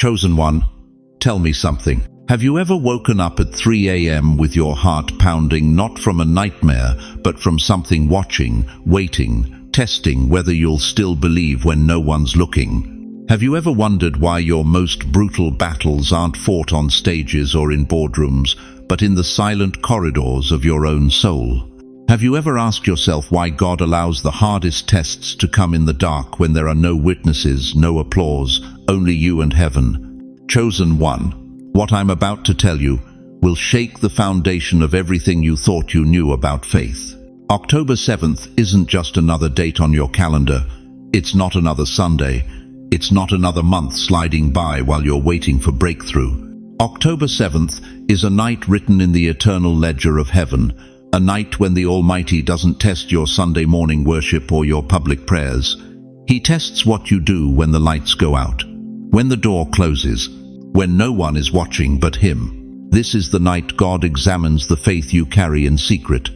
Chosen one, tell me something. Have you ever woken up at 3 a.m. with your heart pounding, not from a nightmare, but from something watching, waiting, testing whether you'll still believe when no one's looking? Have you ever wondered why your most brutal battles aren't fought on stages or in boardrooms, but in the silent corridors of your own soul? Have you ever asked yourself why God allows the hardest tests to come in the dark when there are no witnesses, no applause, only you and heaven? Chosen one, what I'm about to tell you will shake the foundation of everything you thought you knew about faith. October 7th isn't just another date on your calendar. It's not another Sunday. It's not another month sliding by while you're waiting for breakthrough. October 7th is a night written in the eternal ledger of heaven, a night when the Almighty doesn't test your Sunday morning worship or your public prayers. He tests what you do when the lights go out, when the door closes, when no one is watching but Him. This is the night God examines the faith you carry in secret.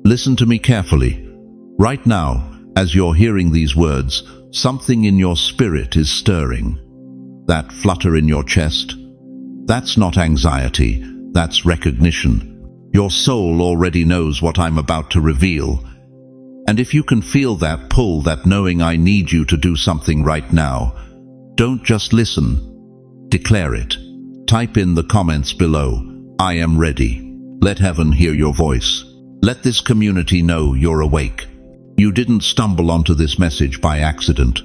Listen to me carefully. Right now, as you're hearing these words, something in your spirit is stirring. That flutter in your chest, that's not anxiety, that's recognition. Your soul already knows what I'm about to reveal. And if you can feel that pull, that knowing I need you to do something right now, don't just listen, declare it. Type in the comments below, I am ready. Let heaven hear your voice. Let this community know you're awake. You didn't stumble onto this message by accident.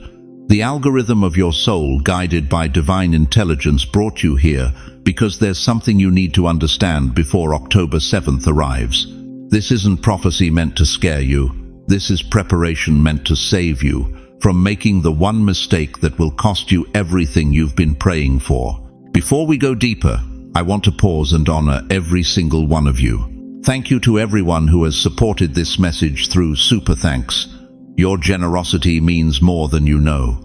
The algorithm of your soul, guided by divine intelligence, brought you here because there's something you need to understand before October 7th arrives. This isn't prophecy meant to scare you. This is preparation meant to save you from making the one mistake that will cost you everything you've been praying for. Before we go deeper, I want to pause and honor every single one of you. Thank you to everyone who has supported this message through Super Thanks. Your generosity means more than you know.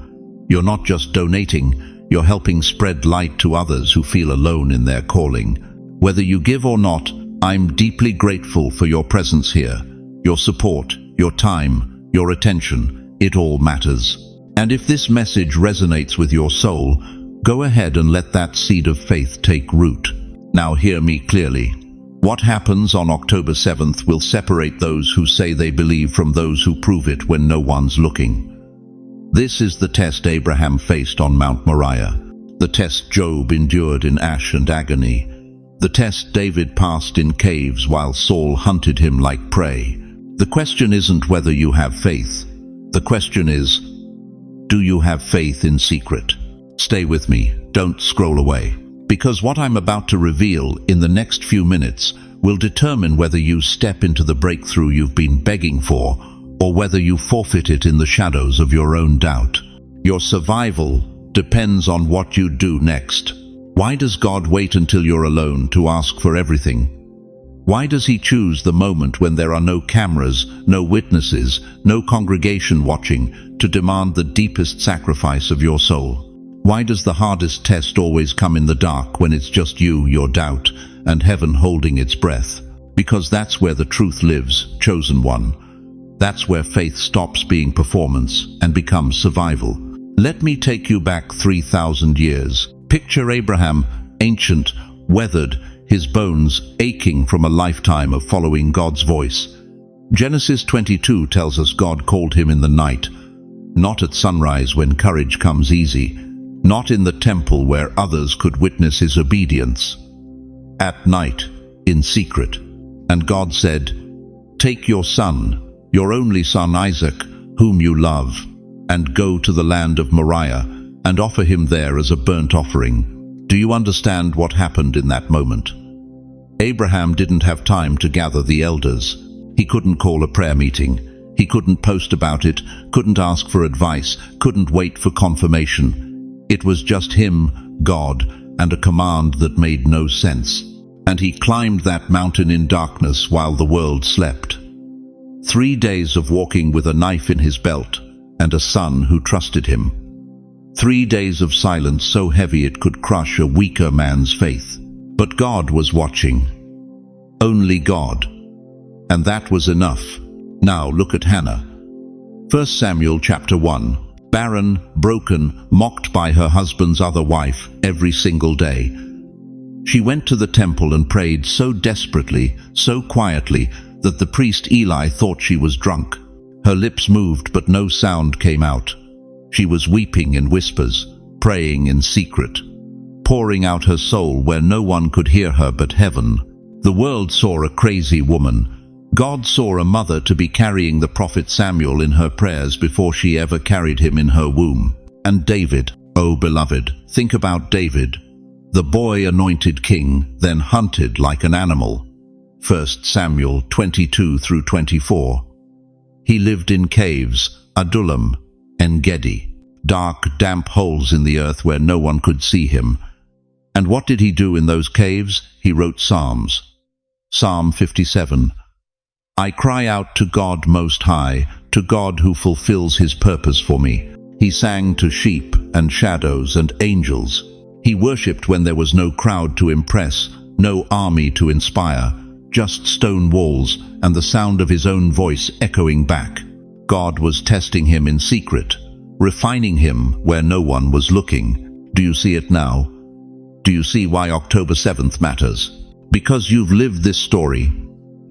You're not just donating, you're helping spread light to others who feel alone in their calling. Whether you give or not, I'm deeply grateful for your presence here. Your support, your time, your attention, it all matters. And if this message resonates with your soul, go ahead and let that seed of faith take root. Now hear me clearly. What happens on October 7th will separate those who say they believe from those who prove it when no one's looking. This is the test Abraham faced on Mount Moriah, the test Job endured in ash and agony, the test David passed in caves while Saul hunted him like prey. The question isn't whether you have faith. The question is, do you have faith in secret? Stay with me, don't scroll away. Because what I'm about to reveal in the next few minutes will determine whether you step into the breakthrough you've been begging for, or whether you forfeit it in the shadows of your own doubt. Your survival depends on what you do next. Why does God wait until you're alone to ask for everything? Why does He choose the moment when there are no cameras, no witnesses, no congregation watching, to demand the deepest sacrifice of your soul? Why does the hardest test always come in the dark when it's just you, your doubt, and heaven holding its breath? Because that's where the truth lives, chosen one. That's where faith stops being performance and becomes survival. Let me take you back 3,000 years. Picture Abraham, ancient, weathered, his bones aching from a lifetime of following God's voice. Genesis 22 tells us God called him in the night, not at sunrise when courage comes easy, not in the temple where others could witness his obedience. At night, in secret. And God said, "Take your son, your only son Isaac, whom you love, and go to the land of Moriah, and offer him there as a burnt offering." Do you understand what happened in that moment? Abraham didn't have time to gather the elders. He couldn't call a prayer meeting. He couldn't post about it, couldn't ask for advice, couldn't wait for confirmation. It was just him, God, and a command that made no sense. And he climbed that mountain in darkness while the world slept. 3 days of walking with a knife in his belt and a son who trusted him. 3 days of silence so heavy it could crush a weaker man's faith. But God was watching. Only God. And that was enough. Now look at Hannah. 1 Samuel chapter 1. barren, broken, mocked by her husband's other wife every single day. She went to the temple and prayed so desperately, so quietly, that the priest Eli thought she was drunk. Her lips moved, but no sound came out. She was weeping in whispers, praying in secret, pouring out her soul where no one could hear her but heaven. The world saw a crazy woman. God saw a mother to be carrying the prophet Samuel in her prayers before she ever carried him in her womb. And David, oh beloved, think about David, the boy anointed king, then hunted like an animal. 1 Samuel 22 through 24. He lived in caves, Adullam, En-Gedi, dark, damp holes in the earth where no one could see him. And what did he do in those caves? He wrote Psalms. Psalm 57. I cry out to God Most High, to God who fulfills his purpose for me. He sang to sheep and shadows and angels. He worshipped when there was no crowd to impress, no army to inspire, just stone walls and the sound of his own voice echoing back. God was testing him in secret, refining him where no one was looking. Do you see it now? Do you see why October 7th matters? Because you've lived this story.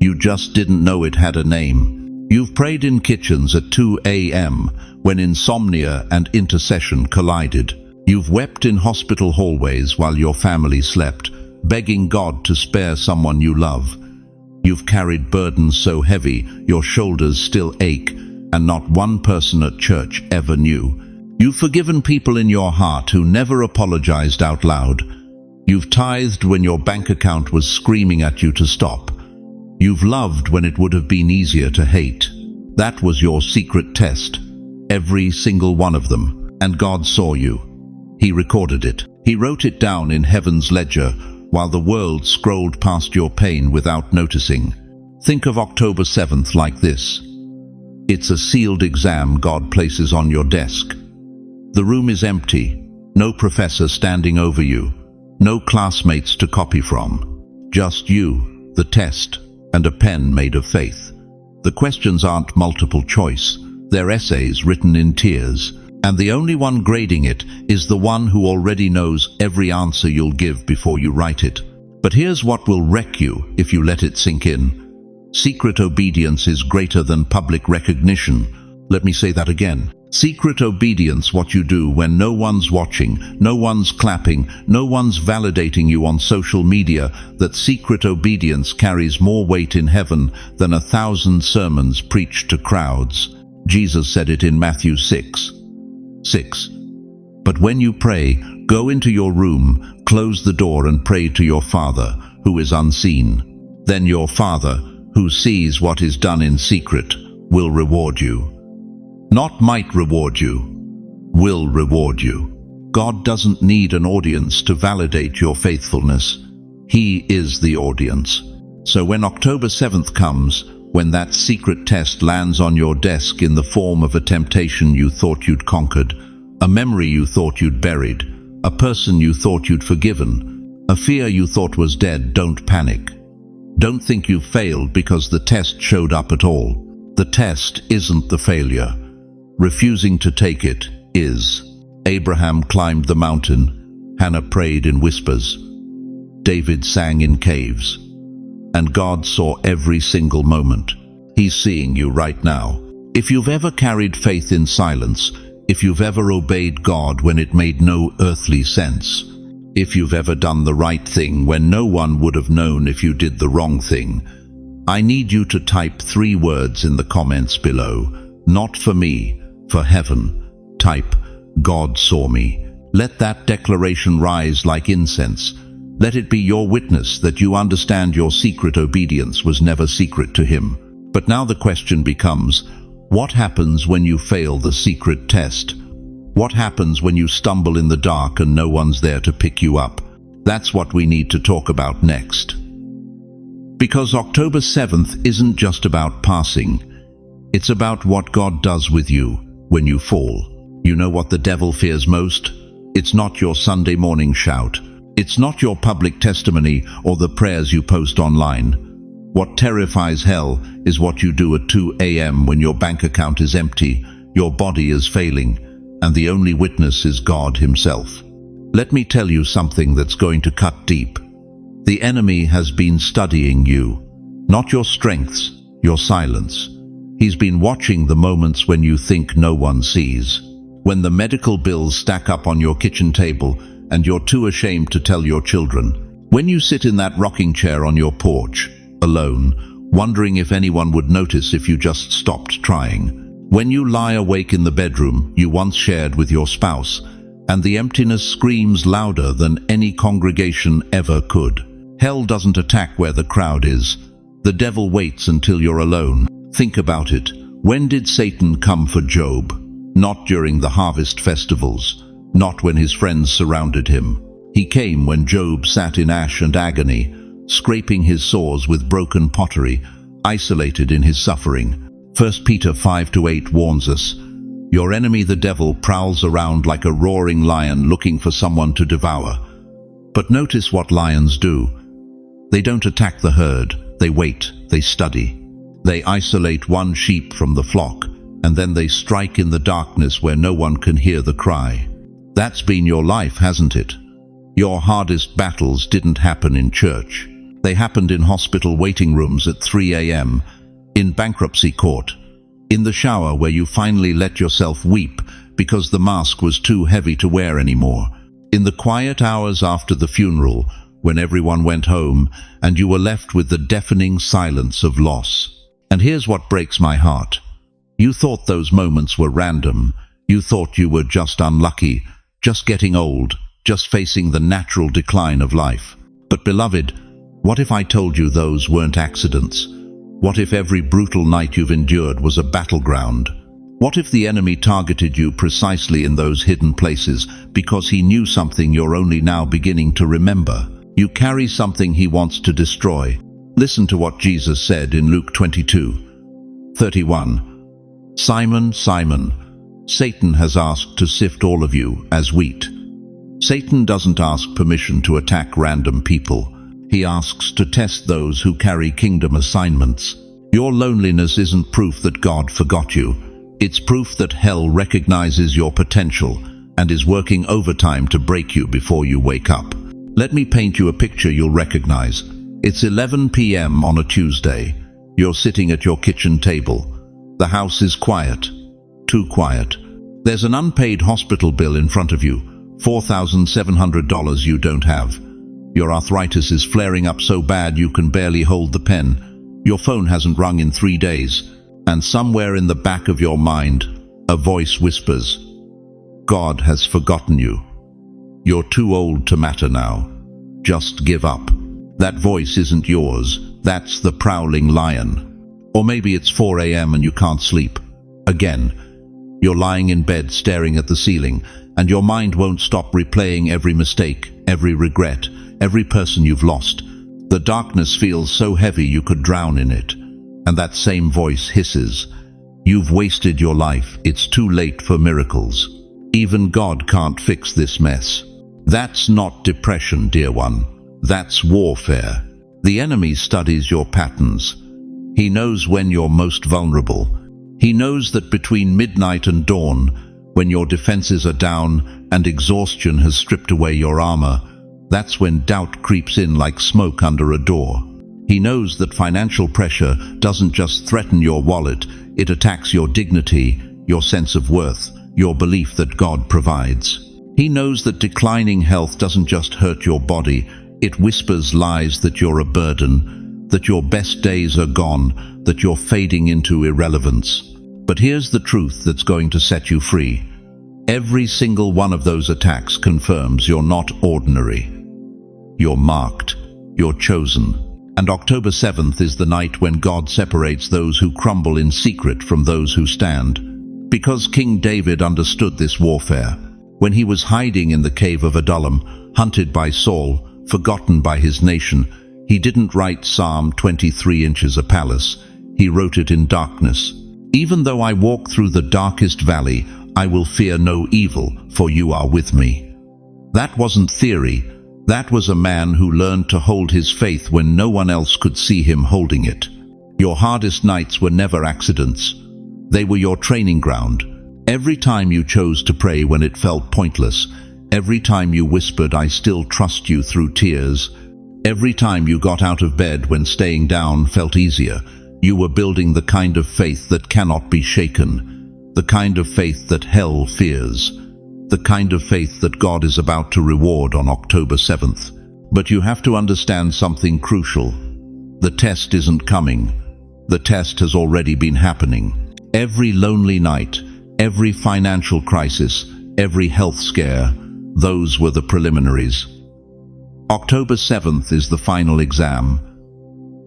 You just didn't know it had a name. You've prayed in kitchens at 2 a.m. when insomnia and intercession collided. You've wept in hospital hallways while your family slept, begging God to spare someone you love. You've carried burdens so heavy your shoulders still ache, and not one person at church ever knew. You've forgiven people in your heart who never apologized out loud. You've tithed when your bank account was screaming at you to stop. You've loved when it would have been easier to hate. That was your secret test, every single one of them, and God saw you. He recorded it. He wrote it down in heaven's ledger, while the world scrolled past your pain without noticing. Think of October 7th like this. It's a sealed exam God places on your desk. The room is empty, no professor standing over you, no classmates to copy from. Just you, the test, and a pen made of faith. The questions aren't multiple choice, they're essays written in tears, and the only one grading it is the one who already knows every answer you'll give before you write it. But here's what will wreck you if you let it sink in. Secret obedience is greater than public recognition. Let me say that again. Secret obedience, what you do when no one's watching, no one's clapping, no one's validating you on social media, that secret obedience carries more weight in heaven than 1,000 sermons preached to crowds. Jesus said it in Matthew 6:6. But when you pray, go into your room, close the door and pray to your Father, who is unseen. Then your Father, who sees what is done in secret, will reward you. Not might reward you, will reward you. God doesn't need an audience to validate your faithfulness. He is the audience. So when October 7th comes, when that secret test lands on your desk in the form of a temptation you thought you'd conquered, a memory you thought you'd buried, a person you thought you'd forgiven, a fear you thought was dead, don't panic. Don't think you've failed because the test showed up at all. The test isn't the failure. Refusing to take it is. Abraham climbed the mountain. Hannah prayed in whispers. David sang in caves. And God saw every single moment. He's seeing you right now. If you've ever carried faith in silence, if you've ever obeyed God when it made no earthly sense, if you've ever done the right thing when no one would have known if you did the wrong thing, I need you to type 3 words in the comments below. Not for me, for heaven. Type, God saw me. Let that declaration rise like incense. Let it be your witness that you understand your secret obedience was never secret to him. But now the question becomes, what happens when you fail the secret test? What happens when you stumble in the dark and no one's there to pick you up? That's what we need to talk about next. Because October 7th isn't just about passing. It's about what God does with you when you fall. You know what the devil fears most? It's not your Sunday morning shout. It's not your public testimony or the prayers you post online. What terrifies hell is what you do at 2 a.m. when your bank account is empty, your body is failing, and the only witness is God himself. Let me tell you something that's going to cut deep. The enemy has been studying you, not your strengths, your silence. He's been watching the moments when you think no one sees. When the medical bills stack up on your kitchen table and you're too ashamed to tell your children. When you sit in that rocking chair on your porch, alone, wondering if anyone would notice if you just stopped trying. When you lie awake in the bedroom you once shared with your spouse, and the emptiness screams louder than any congregation ever could. Hell doesn't attack where the crowd is. The devil waits until you're alone. Think about it. When did Satan come for Job? Not during the harvest festivals, not when his friends surrounded him. He came when Job sat in ash and agony, scraping his sores with broken pottery, isolated in his suffering. 1 Peter 5-8 warns us, "Your enemy the devil prowls around like a roaring lion looking for someone to devour." But notice what lions do. They don't attack the herd, they wait, they study. They isolate one sheep from the flock, and then they strike in the darkness where no one can hear the cry. That's been your life, hasn't it? Your hardest battles didn't happen in church. They happened in hospital waiting rooms at 3 a.m., in bankruptcy court, in the shower where you finally let yourself weep because the mask was too heavy to wear anymore, in the quiet hours after the funeral when everyone went home and you were left with the deafening silence of loss. And here's what breaks my heart. You thought those moments were random. You thought you were just unlucky, just getting old, just facing the natural decline of life. But beloved, what if I told you those weren't accidents? What if every brutal night you've endured was a battleground? What if the enemy targeted you precisely in those hidden places because he knew something you're only now beginning to remember? You carry something he wants to destroy. Listen to what Jesus said in Luke 22:31. "Simon, Simon, Satan has asked to sift all of you as wheat." Satan doesn't ask permission to attack random people. He asks to test those who carry kingdom assignments. Your loneliness isn't proof that God forgot you. It's proof that hell recognizes your potential and is working overtime to break you before you wake up. Let me paint you a picture you'll recognize. It's 11 p.m. on a Tuesday. You're sitting at your kitchen table. The house is quiet. Too quiet. There's an unpaid hospital bill in front of you, $4,700 you don't have. Your arthritis is flaring up so bad you can barely hold the pen. Your phone hasn't rung in 3 days. And somewhere in the back of your mind, a voice whispers, "God has forgotten you. You're too old to matter now. Just give up." That voice isn't yours. That's the prowling lion. Or maybe it's 4 a.m. and you can't sleep. Again, you're lying in bed staring at the ceiling, and your mind won't stop replaying every mistake, every regret, every person you've lost. The darkness feels so heavy you could drown in it. And that same voice hisses, "You've wasted your life. It's too late for miracles. Even God can't fix this mess." That's not depression, dear one. That's warfare. The enemy studies your patterns. He knows when you're most vulnerable. He knows that between midnight and dawn, when your defenses are down and exhaustion has stripped away your armor, that's when doubt creeps in like smoke under a door. He knows that financial pressure doesn't just threaten your wallet, it attacks your dignity, your sense of worth, your belief that God provides. He knows that declining health doesn't just hurt your body, it whispers lies that you're a burden, that your best days are gone, that you're fading into irrelevance. But here's the truth that's going to set you free. Every single one of those attacks confirms you're not ordinary. You're marked. You're chosen. And October 7th is the night when God separates those who crumble in secret from those who stand. Because King David understood this warfare. When he was hiding in the cave of Adullam, hunted by Saul, forgotten by his nation, he didn't write Psalm 23 inches a palace. He wrote it in darkness. "Even though I walk through the darkest valley, I will fear no evil, for you are with me." That wasn't theory. That was a man who learned to hold his faith when no one else could see him holding it. Your hardest nights were never accidents. They were your training ground. Every time you chose to pray when it felt pointless, every time you whispered, "I still trust you," through tears, every time you got out of bed when staying down felt easier, you were building the kind of faith that cannot be shaken, the kind of faith that hell fears, the kind of faith that God is about to reward on October 7th. But you have to understand something crucial. The test isn't coming. The test has already been happening. Every lonely night, every financial crisis, every health scare, those were the preliminaries. October 7th is the final exam.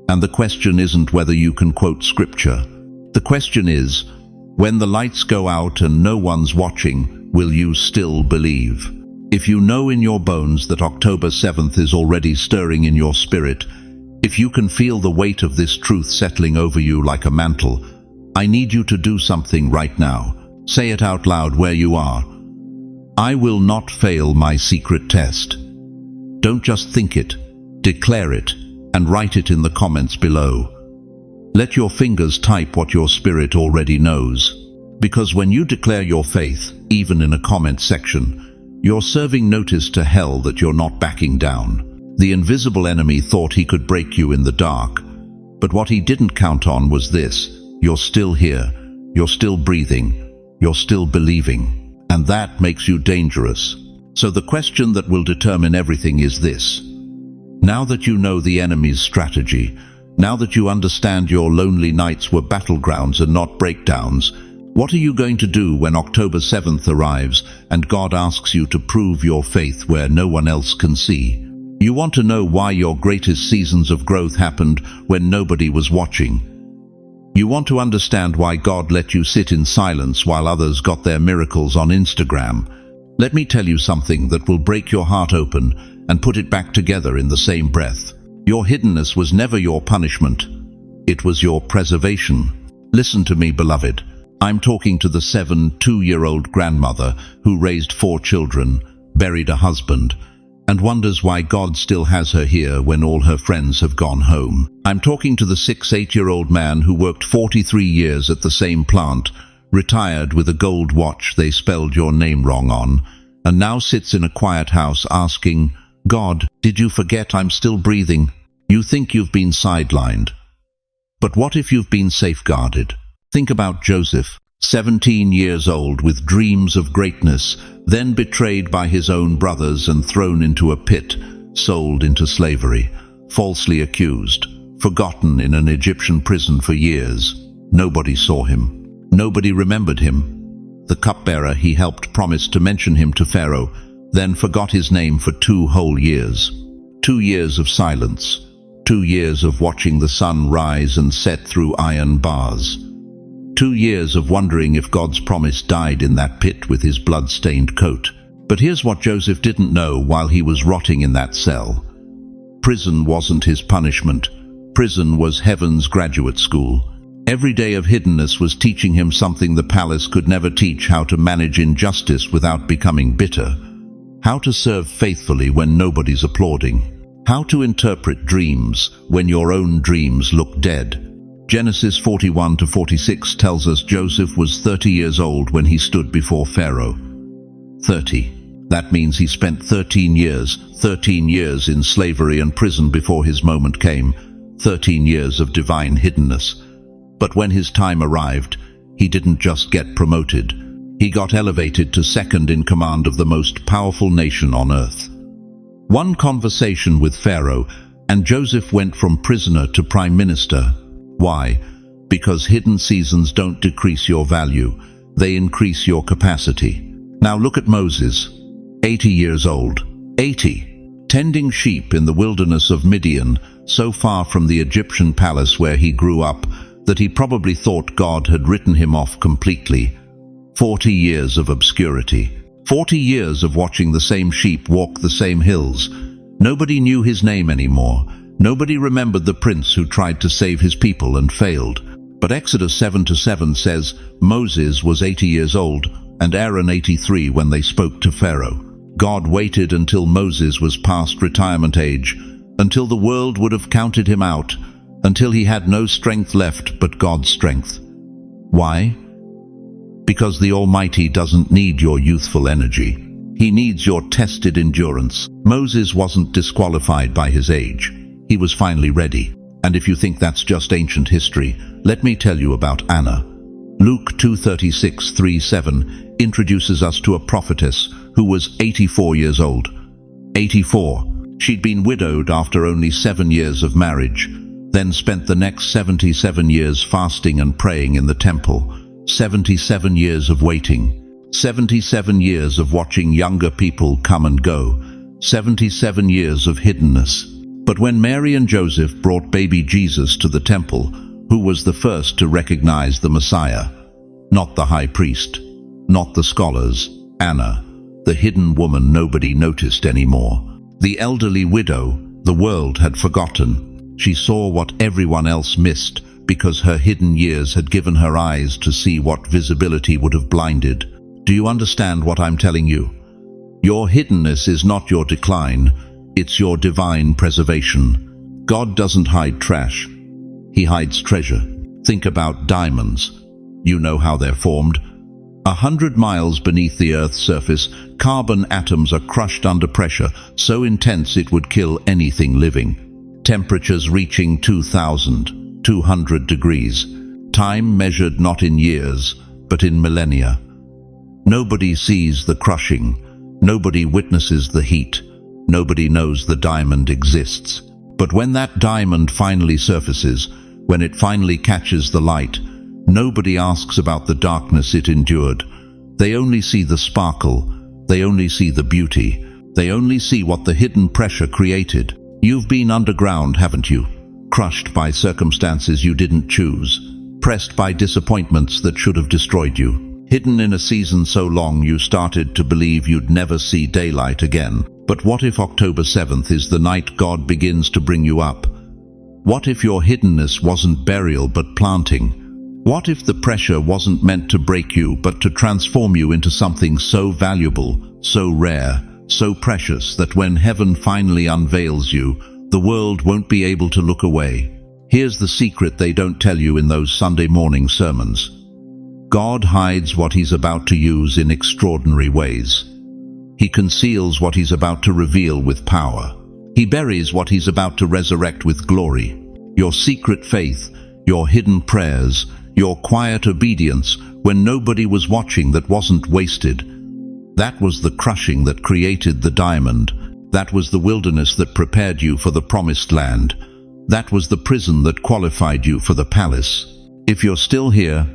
And the question isn't whether you can quote scripture. The question is, when the lights go out and no one's watching, will you still believe? If you know in your bones that October 7th is already stirring in your spirit, if you can feel the weight of this truth settling over you like a mantle, I need you to do something right now. Say it out loud where you are. I will not fail my secret test. Don't just think it, declare it, and write it in the comments below. Let your fingers type what your spirit already knows. Because when you declare your faith, even in a comment section, you're serving notice to hell that you're not backing down. The invisible enemy thought he could break you in the dark. But what he didn't count on was this: you're still here, you're still breathing, you're still believing. And that makes you dangerous. So the question that will determine everything is this. Now that you know the enemy's strategy, now that you understand your lonely nights were battlegrounds and not breakdowns, what are you going to do when October 7th arrives and God asks you to prove your faith where no one else can see? You want to know why your greatest seasons of growth happened when nobody was watching. You want to understand why God let you sit in silence while others got their miracles on Instagram. Let me tell you something that will break your heart open and put it back together in the same breath. Your hiddenness was never your punishment. It was your preservation. Listen to me, beloved. I'm talking to the 2-year-old grandmother who raised 4 children, buried a husband, and wonders why God still has her here when all her friends have gone home. I'm talking to the 8-year-old man who worked 43 years at the same plant, retired with a gold watch they spelled your name wrong on, and now sits in a quiet house asking, "God, did you forget I'm still breathing?" You think you've been sidelined. But what if you've been safeguarded? Think about Joseph, 17 years old with dreams of greatness, then betrayed by his own brothers and thrown into a pit, sold into slavery, falsely accused, forgotten in an Egyptian prison for years. Nobody saw him. Nobody remembered him. The cupbearer he helped promised to mention him to Pharaoh, then forgot his name for 2 whole years. 2 years of silence. 2 years of watching the sun rise and set through iron bars. 2 years of wondering if God's promise died in that pit with his blood-stained coat. But here's what Joseph didn't know while he was rotting in that cell. Prison wasn't his punishment. Prison was heaven's graduate school. Every day of hiddenness was teaching him something the palace could never teach: how to manage injustice without becoming bitter, how to serve faithfully when nobody's applauding, how to interpret dreams when your own dreams look dead. Genesis 41-46 tells us Joseph was 30 years old when he stood before Pharaoh. 30. That means he spent 13 years in slavery and prison before his moment came. 13 years of divine hiddenness. But when his time arrived, he didn't just get promoted. He got elevated to second in command of the most powerful nation on earth. One conversation with Pharaoh, and Joseph went from prisoner to prime minister. Why? Because hidden seasons don't decrease your value, they increase your capacity. Now look at Moses, 80 years old. 80. Tending sheep in the wilderness of Midian, so far from the Egyptian palace where he grew up that he probably thought God had written him off completely. 40 years of obscurity. 40 years of watching the same sheep walk the same hills. Nobody knew his name anymore. Nobody remembered the prince who tried to save his people and failed. But Exodus 7:7 says Moses was 80 years old and Aaron 83 when they spoke to Pharaoh. God waited until Moses was past retirement age, until the world would have counted him out, until he had no strength left but God's strength. Why? Because the Almighty doesn't need your youthful energy. He needs your tested endurance. Moses wasn't disqualified by his age. He was finally ready. And if you think that's just ancient history, let me tell you about Anna. Luke 2:36-37 introduces us to a prophetess who was 84 years old. 84. She'd been widowed after only 7 years of marriage, then spent the next 77 years fasting and praying in the temple. 77 years of waiting. 77 years of watching younger people come and go. 77 years of hiddenness. But when Mary and Joseph brought baby Jesus to the temple, who was the first to recognize the Messiah? Not the high priest, not the scholars. Anna, the hidden woman nobody noticed anymore. The elderly widow the world had forgotten. She saw what everyone else missed because her hidden years had given her eyes to see what visibility would have blinded. Do you understand what I'm telling you? Your hiddenness is not your decline, it's your divine preservation. God doesn't hide trash. He hides treasure. Think about diamonds. You know how they're formed. 100 miles beneath the Earth's surface, carbon atoms are crushed under pressure so intense it would kill anything living. Temperatures reaching 2,200 degrees. Time measured not in years, but in millennia. Nobody sees the crushing. Nobody witnesses the heat. Nobody knows the diamond exists. But when that diamond finally surfaces, when it finally catches the light, nobody asks about the darkness it endured. They only see the sparkle. They only see the beauty. They only see what the hidden pressure created. You've been underground, haven't you? Crushed by circumstances you didn't choose. Pressed by disappointments that should have destroyed you. Hidden in a season so long you started to believe you'd never see daylight again. But what if October 7th is the night God begins to bring you up? What if your hiddenness wasn't burial but planting? What if the pressure wasn't meant to break you but to transform you into something so valuable, so rare, so precious that when heaven finally unveils you, the world won't be able to look away? Here's the secret they don't tell you in those Sunday morning sermons. God hides what He's about to use in extraordinary ways. He conceals what He's about to reveal with power. He buries what He's about to resurrect with glory. Your secret faith, your hidden prayers, your quiet obedience when nobody was watching that wasn't wasted. That was the crushing that created the diamond. That was the wilderness that prepared you for the promised land. That was the prison that qualified you for the palace. If you're still here,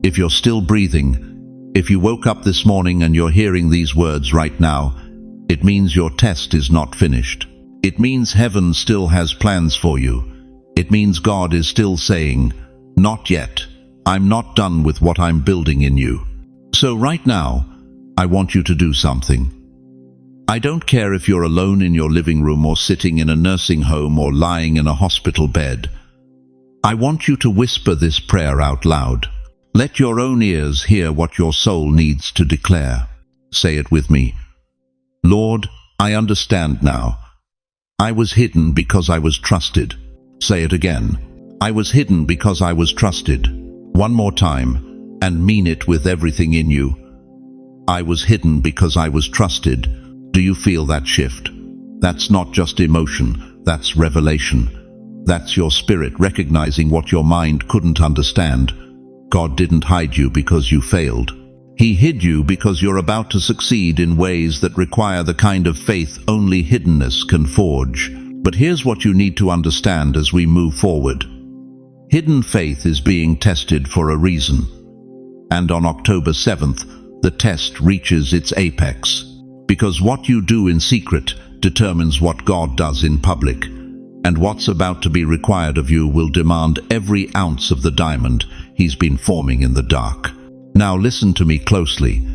if you're still breathing, if you woke up this morning and you're hearing these words right now, it means your test is not finished. It means heaven still has plans for you. It means God is still saying, "Not yet. I'm not done with what I'm building in you." So right now, I want you to do something. I don't care if you're alone in your living room or sitting in a nursing home or lying in a hospital bed. I want you to whisper this prayer out loud. Let your own ears hear what your soul needs to declare. Say it with me. Lord, I understand now. I was hidden because I was trusted. Say it again. I was hidden because I was trusted. One more time, and mean it with everything in you. I was hidden because I was trusted. Do you feel that shift? That's not just emotion, that's revelation. That's your spirit recognizing what your mind couldn't understand. God didn't hide you because you failed. He hid you because you're about to succeed in ways that require the kind of faith only hiddenness can forge. But here's what you need to understand as we move forward. Hidden faith is being tested for a reason. And on October 7th, the test reaches its apex. Because what you do in secret determines what God does in public. And what's about to be required of you will demand every ounce of the diamond He's been forming in the dark. Now listen to me closely,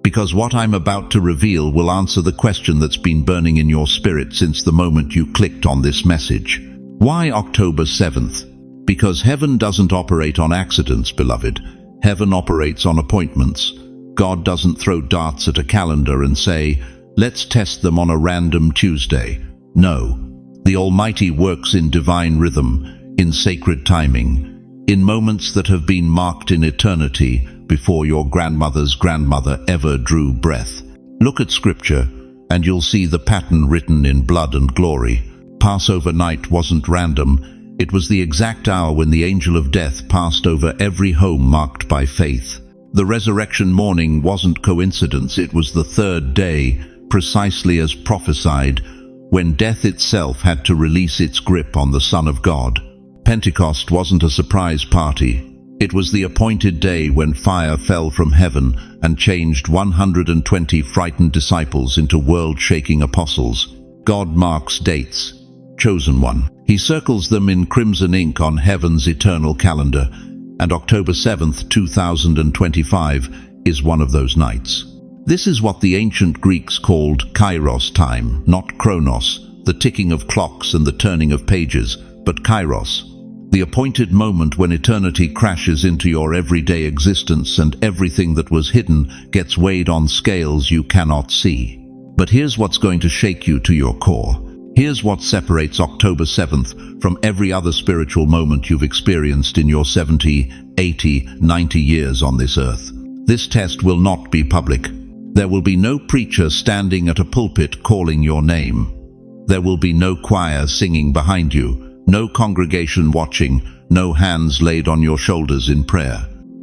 because what I'm about to reveal will answer the question that's been burning in your spirit since the moment you clicked on this message. Why October 7th? Because heaven doesn't operate on accidents, beloved. Heaven operates on appointments. God doesn't throw darts at a calendar and say, "Let's test them on a random Tuesday." No. The Almighty works in divine rhythm, in sacred timing. in moments that have been marked in eternity before your grandmother's grandmother ever drew breath. Look at Scripture, and you'll see the pattern written in blood and glory. Passover night wasn't random. It was the exact hour when the angel of death passed over every home marked by faith. The resurrection morning wasn't coincidence. It was the third day, precisely as prophesied, when death itself had to release its grip on the Son of God. Pentecost wasn't a surprise party. It was the appointed day when fire fell from heaven and changed 120 frightened disciples into world-shaking apostles. God marks dates. Chosen one. He circles them in crimson ink on heaven's eternal calendar, and October 7th, 2025 is one of those nights. This is what the ancient Greeks called kairos time, not chronos, the ticking of clocks and the turning of pages, but kairos, the appointed moment when eternity crashes into your everyday existence and everything that was hidden gets weighed on scales you cannot see. But here's what's going to shake you to your core. Here's what separates October 7th from every other spiritual moment you've experienced in your 70, 80, 90 years on this earth. This test will not be public. There will be no preacher standing at a pulpit calling your name. There will be no choir singing behind you, no congregation watching, no hands laid on your shoulders in prayer.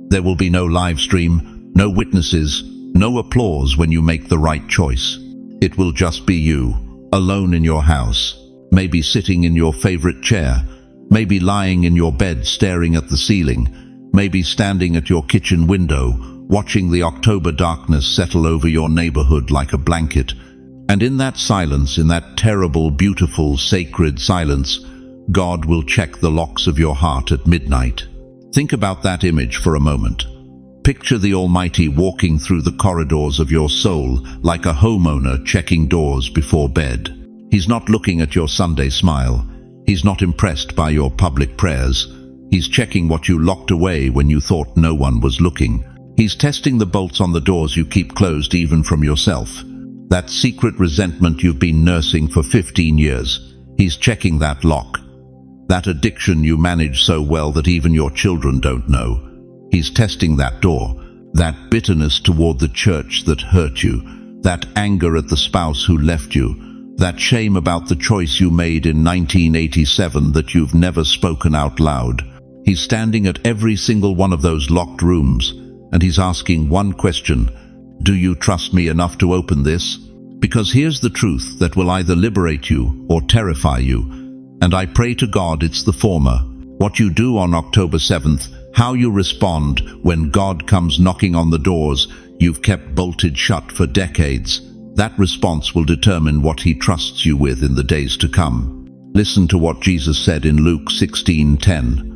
There will be no live stream, no witnesses, no applause when you make the right choice. It will just be you, alone in your house, maybe sitting in your favorite chair, maybe lying in your bed staring at the ceiling, maybe standing at your kitchen window, watching the October darkness settle over your neighborhood like a blanket. And in that silence, in that terrible, beautiful, sacred silence, God will check the locks of your heart at midnight. Think about that image for a moment. Picture the Almighty walking through the corridors of your soul like a homeowner checking doors before bed. He's not looking at your Sunday smile. He's not impressed by your public prayers. He's checking what you locked away when you thought no one was looking. He's testing the bolts on the doors you keep closed even from yourself. That secret resentment you've been nursing for 15 years. He's checking that lock. That addiction you manage so well that even your children don't know. He's testing that door. That bitterness toward the church that hurt you. That anger at the spouse who left you. That shame about the choice you made in 1987 that you've never spoken out loud. He's standing at every single one of those locked rooms, and he's asking one question: do you trust me enough to open this? Because here's the truth that will either liberate you or terrify you, and I pray to God it's the former. What you do on October 7th, how you respond when God comes knocking on the doors you've kept bolted shut for decades, that response will determine what he trusts you with in the days to come. Listen to what Jesus said in Luke 16:10.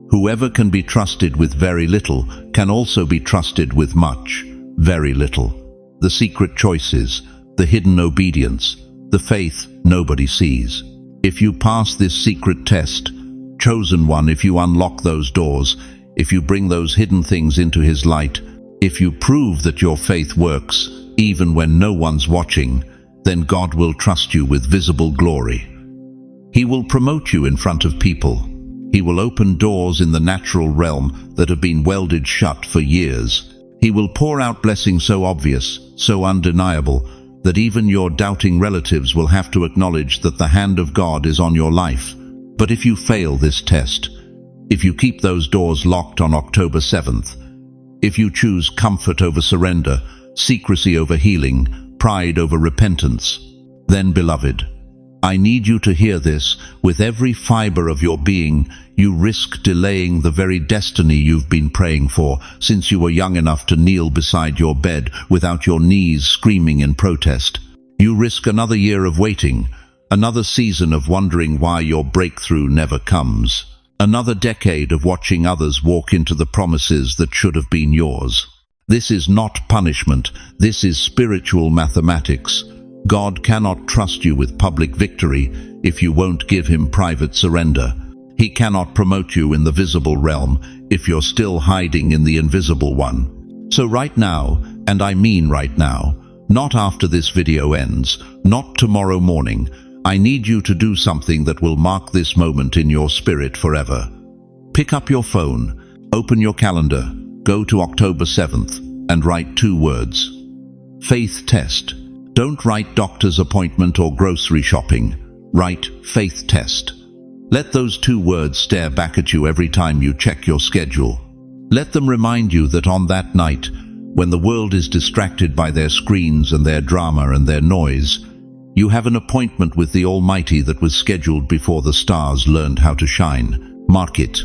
Whoever can be trusted with very little can also be trusted with much, very little. The secret choices, the hidden obedience, the faith nobody sees. If you pass this secret test, chosen one, if you unlock those doors, if you bring those hidden things into his light, if you prove that your faith works, even when no one's watching, then God will trust you with visible glory. He will promote you in front of people. He will open doors in the natural realm that have been welded shut for years. He will pour out blessings so obvious, so undeniable, that even your doubting relatives will have to acknowledge that the hand of God is on your life. But if you fail this test, if you keep those doors locked on October 7th, if you choose comfort over surrender, secrecy over healing, pride over repentance, then, beloved, I need you to hear this. With every fiber of your being, you risk delaying the very destiny you've been praying for since you were young enough to kneel beside your bed without your knees screaming in protest. You risk another year of waiting, another season of wondering why your breakthrough never comes, another decade of watching others walk into the promises that should have been yours. This is not punishment. This is spiritual mathematics. God cannot trust you with public victory if you won't give him private surrender. He cannot promote you in the visible realm if you're still hiding in the invisible one. So right now, and I mean right now, not after this video ends, not tomorrow morning, I need you to do something that will mark this moment in your spirit forever. Pick up your phone, open your calendar, go to October 7th, and write 2 words. Faith test. Don't write doctor's appointment or grocery shopping. Write faith test. Let those 2 words stare back at you every time you check your schedule. Let them remind you that on that night, when the world is distracted by their screens and their drama and their noise, you have an appointment with the Almighty that was scheduled before the stars learned how to shine. Mark it.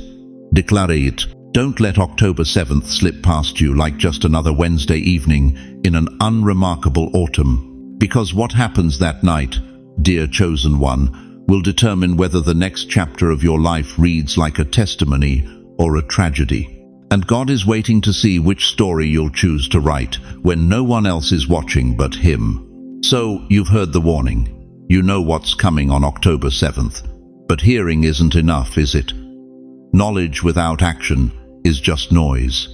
Declare it. Don't let October 7th slip past you like just another Wednesday evening in an unremarkable autumn. Because what happens that night, dear chosen one, will determine whether the next chapter of your life reads like a testimony or a tragedy. And God is waiting to see which story you'll choose to write when no one else is watching but Him. So, you've heard the warning. You know what's coming on October 7th. But hearing isn't enough, is it? Knowledge without action is just noise.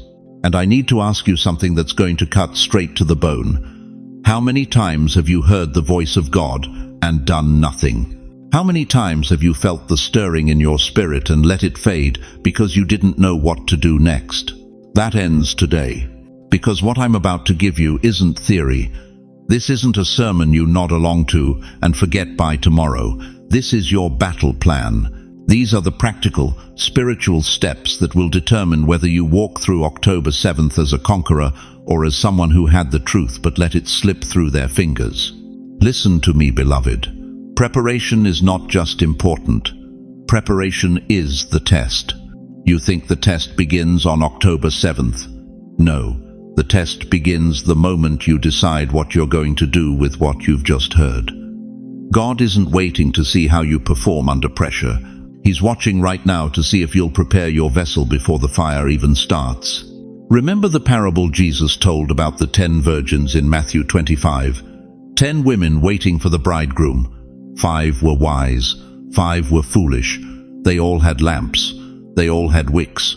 And I need to ask you something that's going to cut straight to the bone. How many times have you heard the voice of God and done nothing? How many times have you felt the stirring in your spirit and let it fade because you didn't know what to do next? That ends today. Because what I'm about to give you isn't theory. This isn't a sermon you nod along to and forget by tomorrow. This is your battle plan. These are the practical, spiritual steps that will determine whether you walk through October 7th as a conqueror or as someone who had the truth but let it slip through their fingers. Listen to me, beloved. Preparation is not just important. Preparation is the test. You think the test begins on October 7th? No, the test begins the moment you decide what you're going to do with what you've just heard. God isn't waiting to see how you perform under pressure. He's watching right now to see if you'll prepare your vessel before the fire even starts. Remember the parable Jesus told about the 10 virgins in Matthew 25? 10 women waiting for the bridegroom. 5 were wise, 5 were foolish. They all had lamps. They all had wicks.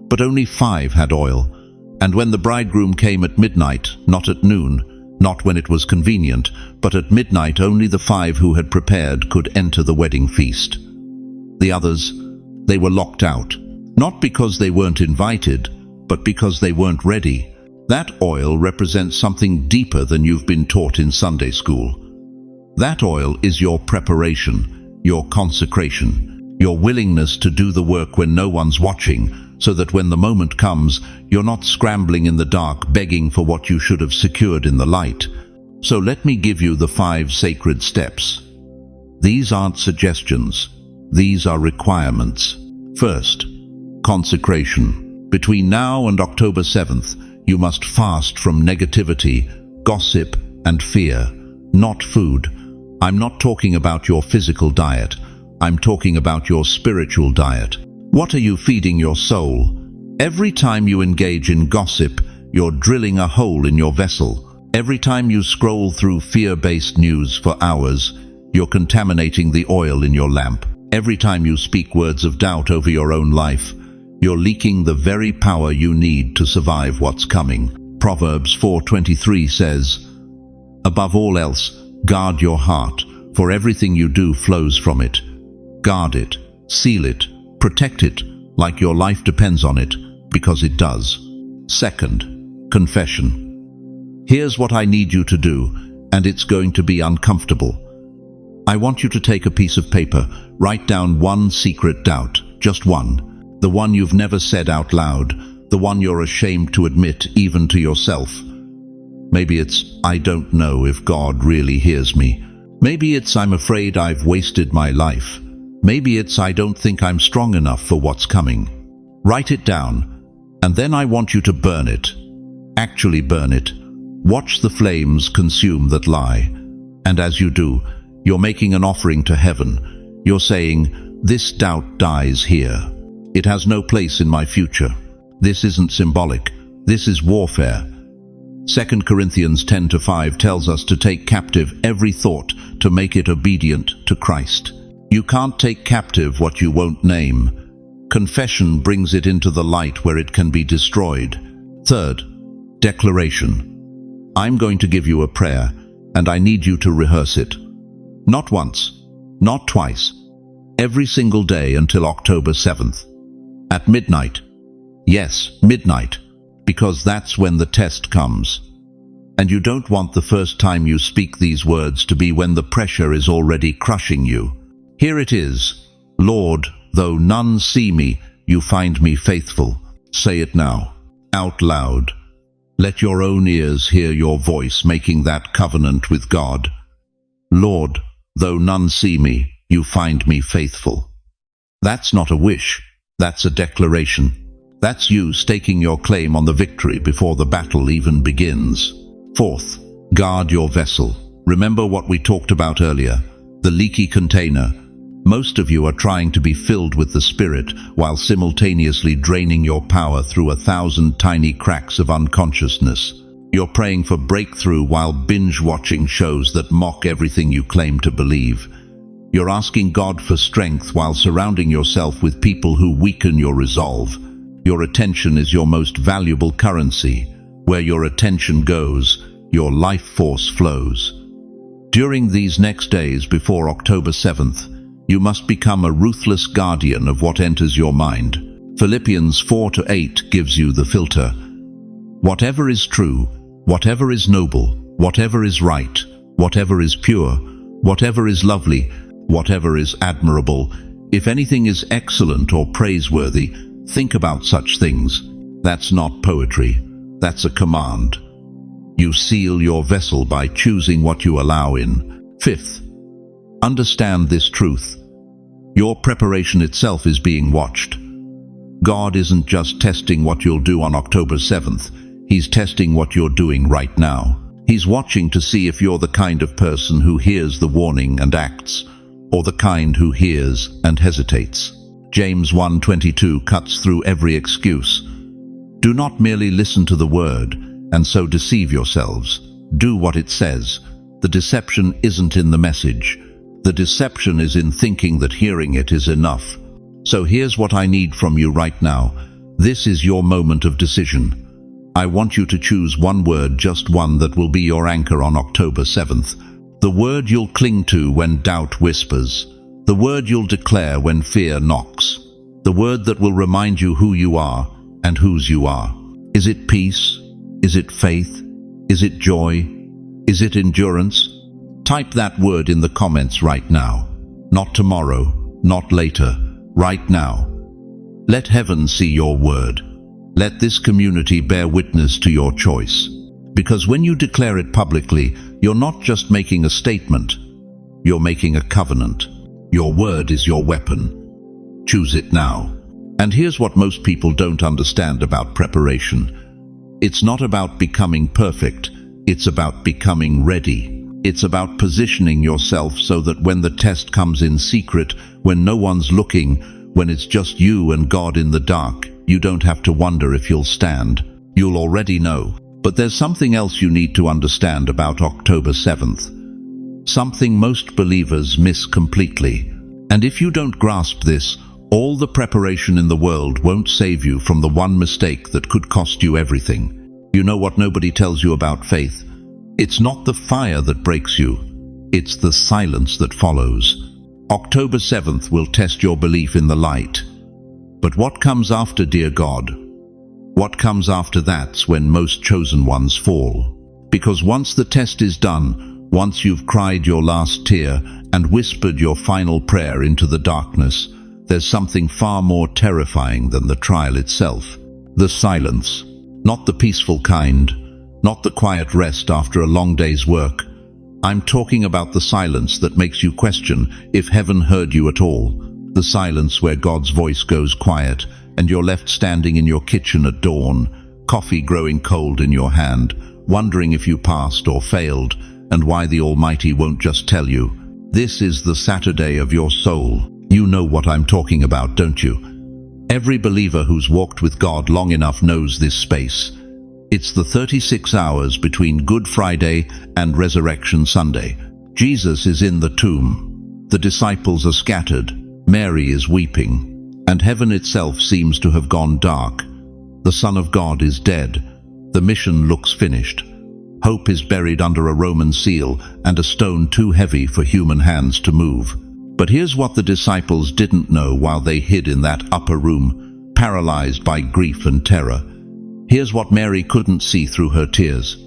But only 5 had oil. And when the bridegroom came at midnight, not at noon, not when it was convenient, but at midnight only the 5 who had prepared could enter the wedding feast. The others, they were locked out, not because they weren't invited, but because they weren't ready. That oil represents something deeper than you've been taught in Sunday school. That oil is your preparation, your consecration, your willingness to do the work when no one's watching, so that when the moment comes, you're not scrambling in the dark begging for what you should have secured in the light. So let me give you the 5 sacred steps. These aren't suggestions. These are requirements. First, consecration. Between now and October 7th, you must fast from negativity, gossip, and fear, not food. I'm not talking about your physical diet. I'm talking about your spiritual diet. What are you feeding your soul? Every time you engage in gossip, you're drilling a hole in your vessel. Every time you scroll through fear-based news for hours, you're contaminating the oil in your lamp. Every time you speak words of doubt over your own life, you're leaking the very power you need to survive what's coming. Proverbs 4:23 says, "Above all else, guard your heart, for everything you do flows from it." Guard it, seal it, protect it, like your life depends on it, because it does. Second, confession. Here's what I need you to do, and it's going to be uncomfortable. I want you to take a piece of paper, write down one secret doubt, just one. The one you've never said out loud, the one you're ashamed to admit even to yourself. Maybe it's, I don't know if God really hears me. Maybe it's, I'm afraid I've wasted my life. Maybe it's, I don't think I'm strong enough for what's coming. Write it down, and then I want you to burn it. Actually burn it. Watch the flames consume that lie. And as you do, you're making an offering to heaven. You're saying, this doubt dies here. It has no place in my future. This isn't symbolic. This is warfare. 2 Corinthians 10:5 tells us to take captive every thought to make it obedient to Christ. You can't take captive what you won't name. Confession brings it into the light where it can be destroyed. Third, declaration. I'm going to give you a prayer, and I need you to rehearse it. Not once, not twice, every single day until October 7th. At midnight. Yes, midnight. Because that's when the test comes. And you don't want the first time you speak these words to be when the pressure is already crushing you. Here it is. Lord, though none see me, you find me faithful. Say it now, out loud. Let your own ears hear your voice making that covenant with God. Lord, though none see me, you find me faithful. That's not a wish, that's a declaration. That's you staking your claim on the victory before the battle even begins. Fourth, guard your vessel. Remember what we talked about earlier, the leaky container. Most of you are trying to be filled with the Spirit while simultaneously draining your power through 1,000 tiny cracks of unconsciousness. You're praying for breakthrough while binge-watching shows that mock everything you claim to believe. You're asking God for strength while surrounding yourself with people who weaken your resolve. Your attention is your most valuable currency. Where your attention goes, your life force flows. During these next days before October 7th, you must become a ruthless guardian of what enters your mind. Philippians 4-8 gives you the filter. Whatever is true, whatever is noble, whatever is right, whatever is pure, whatever is lovely, whatever is admirable, if anything is excellent or praiseworthy, think about such things. That's not poetry, that's a command. You seal your vessel by choosing what you allow in. Fifth, understand this truth. Your preparation itself is being watched. God isn't just testing what you'll do on October 7th. He's testing what you're doing right now. He's watching to see if you're the kind of person who hears the warning and acts, or the kind who hears and hesitates. James 1:22 cuts through every excuse. Do not merely listen to the word and so deceive yourselves. Do what it says. The deception isn't in the message. The deception is in thinking that hearing it is enough. So here's what I need from you right now. This is your moment of decision. I want you to choose one word, just one, that will be your anchor on October 7th. The word you'll cling to when doubt whispers. The word you'll declare when fear knocks. The word that will remind you who you are and whose you are. Is it peace? Is it faith? Is it joy? Is it endurance? Type that word in the comments right now. Not tomorrow, not later, right now. Let heaven see your word. Let this community bear witness to your choice. Because when you declare it publicly, you're not just making a statement, you're making a covenant. Your word is your weapon. Choose it now. And here's what most people don't understand about preparation. It's not about becoming perfect, it's about becoming ready. It's about positioning yourself so that when the test comes in secret, when no one's looking, when it's just you and God in the dark, you don't have to wonder if you'll stand. You'll already know. But there's something else you need to understand about October 7th. Something most believers miss completely. And if you don't grasp this, all the preparation in the world won't save you from the one mistake that could cost you everything. You know what nobody tells you about faith? It's not the fire that breaks you, it's the silence that follows. October 7th will test your belief in the light. But what comes after, dear God? What comes after that's when most chosen ones fall. Because once the test is done, once you've cried your last tear and whispered your final prayer into the darkness, there's something far more terrifying than the trial itself. The silence. Not the peaceful kind, not the quiet rest after a long day's work. I'm talking about the silence that makes you question if heaven heard you at all. The silence where God's voice goes quiet and you're left standing in your kitchen at dawn, coffee growing cold in your hand, wondering if you passed or failed and why the Almighty won't just tell you. This is the Saturday of your soul. You know what I'm talking about, don't you? Every believer who's walked with God long enough knows this space. It's the 36 hours between Good Friday and Resurrection Sunday. Jesus is in the tomb. The disciples are scattered. Mary is weeping. And heaven itself seems to have gone dark. The Son of God is dead. The mission looks finished. Hope is buried under a Roman seal and a stone too heavy for human hands to move. But here's what the disciples didn't know while they hid in that upper room. paralyzed by grief and terror. Here's what Mary couldn't see through her tears.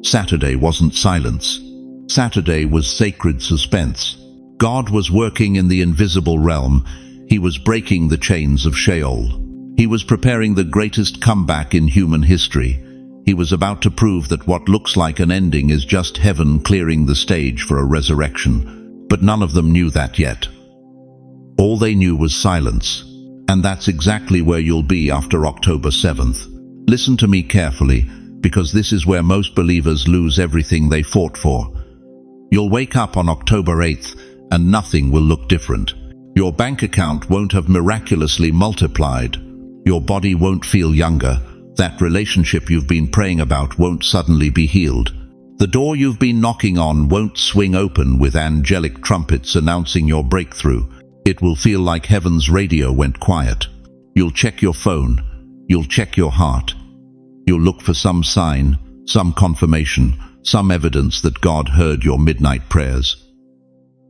Saturday wasn't silence. Saturday was sacred suspense. God was working in the invisible realm. He was breaking the chains of Sheol. He was preparing the greatest comeback in human history. He was about to prove that what looks like an ending is just heaven clearing the stage for a resurrection. But none of them knew that yet. All they knew was silence. And that's exactly where you'll be after October 7th. Listen to me carefully, because this is where most believers lose everything they fought for. You'll wake up on October 8th, and nothing will look different. Your bank account won't have miraculously multiplied. Your body won't feel younger. That relationship you've been praying about won't suddenly be healed. The door you've been knocking on won't swing open with angelic trumpets announcing your breakthrough. It will feel like heaven's radio went quiet. You'll check your phone. You'll check your heart. You'll look for some sign, some confirmation, some evidence that God heard your midnight prayers.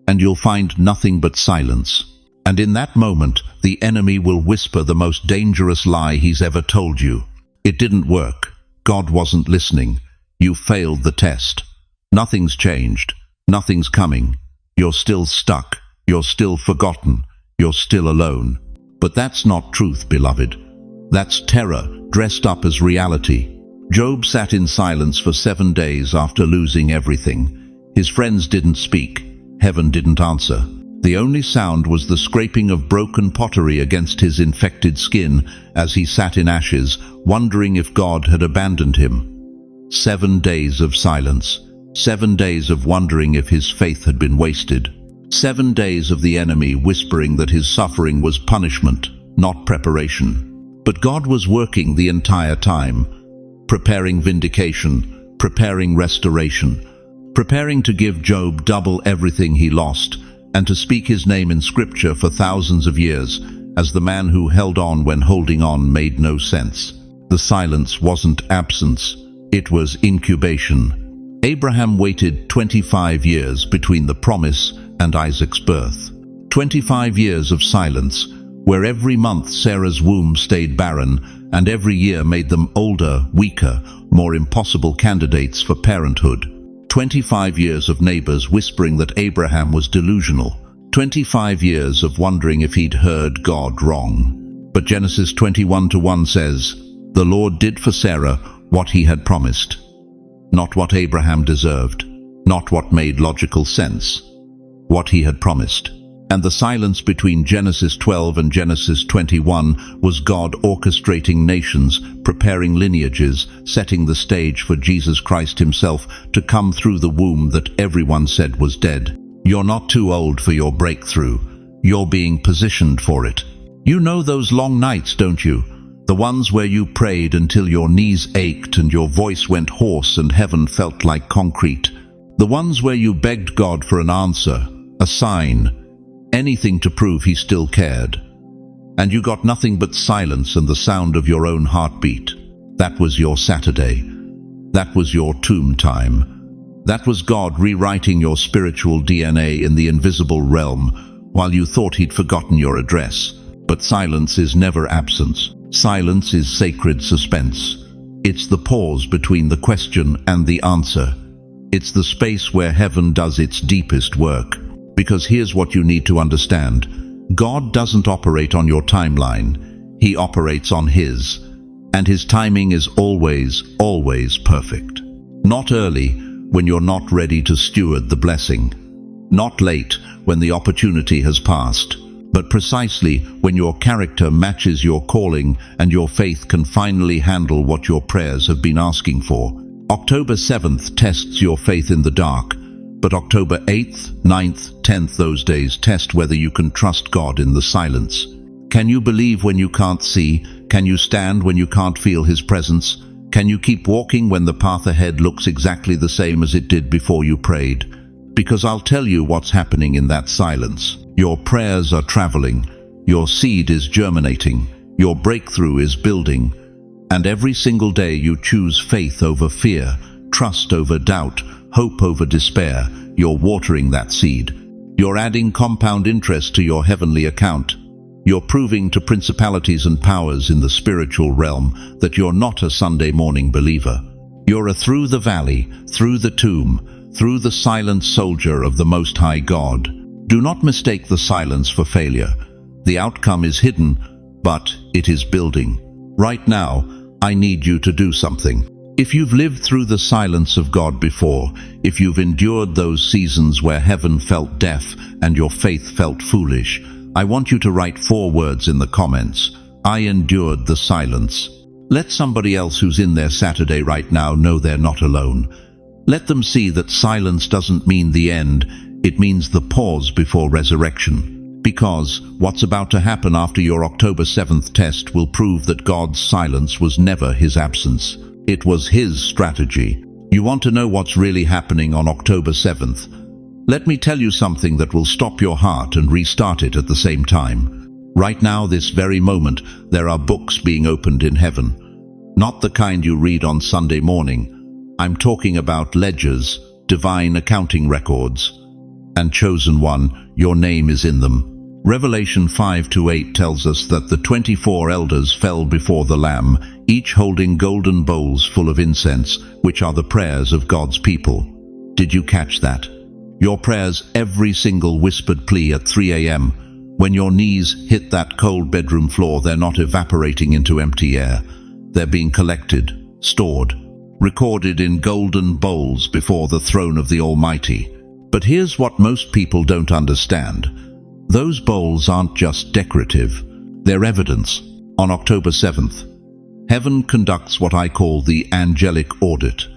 And you'll find nothing but silence. And in that moment, the enemy will whisper the most dangerous lie he's ever told you. It didn't work. God wasn't listening. You failed the test. Nothing's changed. Nothing's coming. You're still stuck. You're still forgotten. You're still alone. But that's not truth, beloved. That's terror dressed up as reality. Job sat in silence for 7 days after losing everything. His friends didn't speak. Heaven didn't answer. The only sound was the scraping of broken pottery against his infected skin as he sat in ashes, wondering if God had abandoned him. 7 days of silence. 7 days of wondering if his faith had been wasted. 7 days of the enemy whispering that his suffering was punishment, not preparation. But God was working the entire time, preparing vindication, preparing restoration, preparing to give Job double everything he lost, and to speak his name in Scripture for thousands of years, as the man who held on when holding on made no sense. The silence wasn't absence, it was incubation. Abraham waited 25 years between the promise and Isaac's birth. 25 years of silence, where every month Sarah's womb stayed barren, and every year made them older, weaker, more impossible candidates for parenthood. 25 years of neighbors whispering that Abraham was delusional. 25 years of wondering if he'd heard God wrong. But Genesis 21:1 says, "The Lord did for Sarah what he had promised." Not what Abraham deserved, not what made logical sense, what he had promised. And the silence between Genesis 12 and Genesis 21 was God orchestrating nations, preparing lineages, setting the stage for Jesus Christ himself to come through the womb that everyone said was dead. You're not too old for your breakthrough. You're being positioned for it. You know those long nights, don't you? The ones where you prayed until your knees ached and your voice went hoarse and heaven felt like concrete. The ones where you begged God for an answer, a sign, anything to prove he still cared. And you got nothing but silence and the sound of your own heartbeat. That was your Saturday. That was your tomb time. That was God rewriting your spiritual DNA in the invisible realm while you thought he'd forgotten your address. But silence is never absence. Silence is sacred suspense. It's the pause between the question and the answer. It's the space where heaven does its deepest work. Because here's what you need to understand. God doesn't operate on your timeline. He operates on his. And his timing is always, always perfect. Not early, when you're not ready to steward the blessing. Not late, when the opportunity has passed. But precisely when your character matches your calling and your faith can finally handle what your prayers have been asking for. October 7th tests your faith in the dark. But October 8th, 9th, 10th, those days test whether you can trust God in the silence. Can you believe when you can't see? Can you stand when you can't feel his presence? Can you keep walking when the path ahead looks exactly the same as it did before you prayed? Because I'll tell you what's happening in that silence. Your prayers are traveling. Your seed is germinating. Your breakthrough is building. And every single day you choose faith over fear, trust over doubt, hope over despair. You're watering that seed. You're adding compound interest to your heavenly account. You're proving to principalities and powers in the spiritual realm that you're not a Sunday morning believer. You're a through the valley, through the tomb, through the silent soldier of the Most High God. Do not mistake the silence for failure. The outcome is hidden, but it is building. Right now, I need you to do something. If you've lived through the silence of God before, if you've endured those seasons where heaven felt deaf and your faith felt foolish, I want you to write 4 words in the comments. I endured the silence. Let somebody else who's in their Saturday right now know they're not alone. Let them see that silence doesn't mean the end, it means the pause before resurrection. Because what's about to happen after your October 7th test will prove that God's silence was never his absence. It was his strategy. You want to know what's really happening on October 7th? Let me tell you something that will stop your heart and restart it at the same time. Right now, this very moment, there are books being opened in heaven. Not the kind you read on Sunday morning. I'm talking about ledgers, divine accounting records. And chosen one, your name is in them. Revelation 5-8 tells us that the 24 elders fell before the Lamb, each holding golden bowls full of incense, which are the prayers of God's people. Did you catch that? Your prayers, every single whispered plea at 3 a.m. When your knees hit that cold bedroom floor, they're not evaporating into empty air. They're being collected, stored, recorded in golden bowls before the throne of the Almighty. But here's what most people don't understand. Those bowls aren't just decorative, they're evidence. On October 7th, heaven conducts what I call the angelic audit.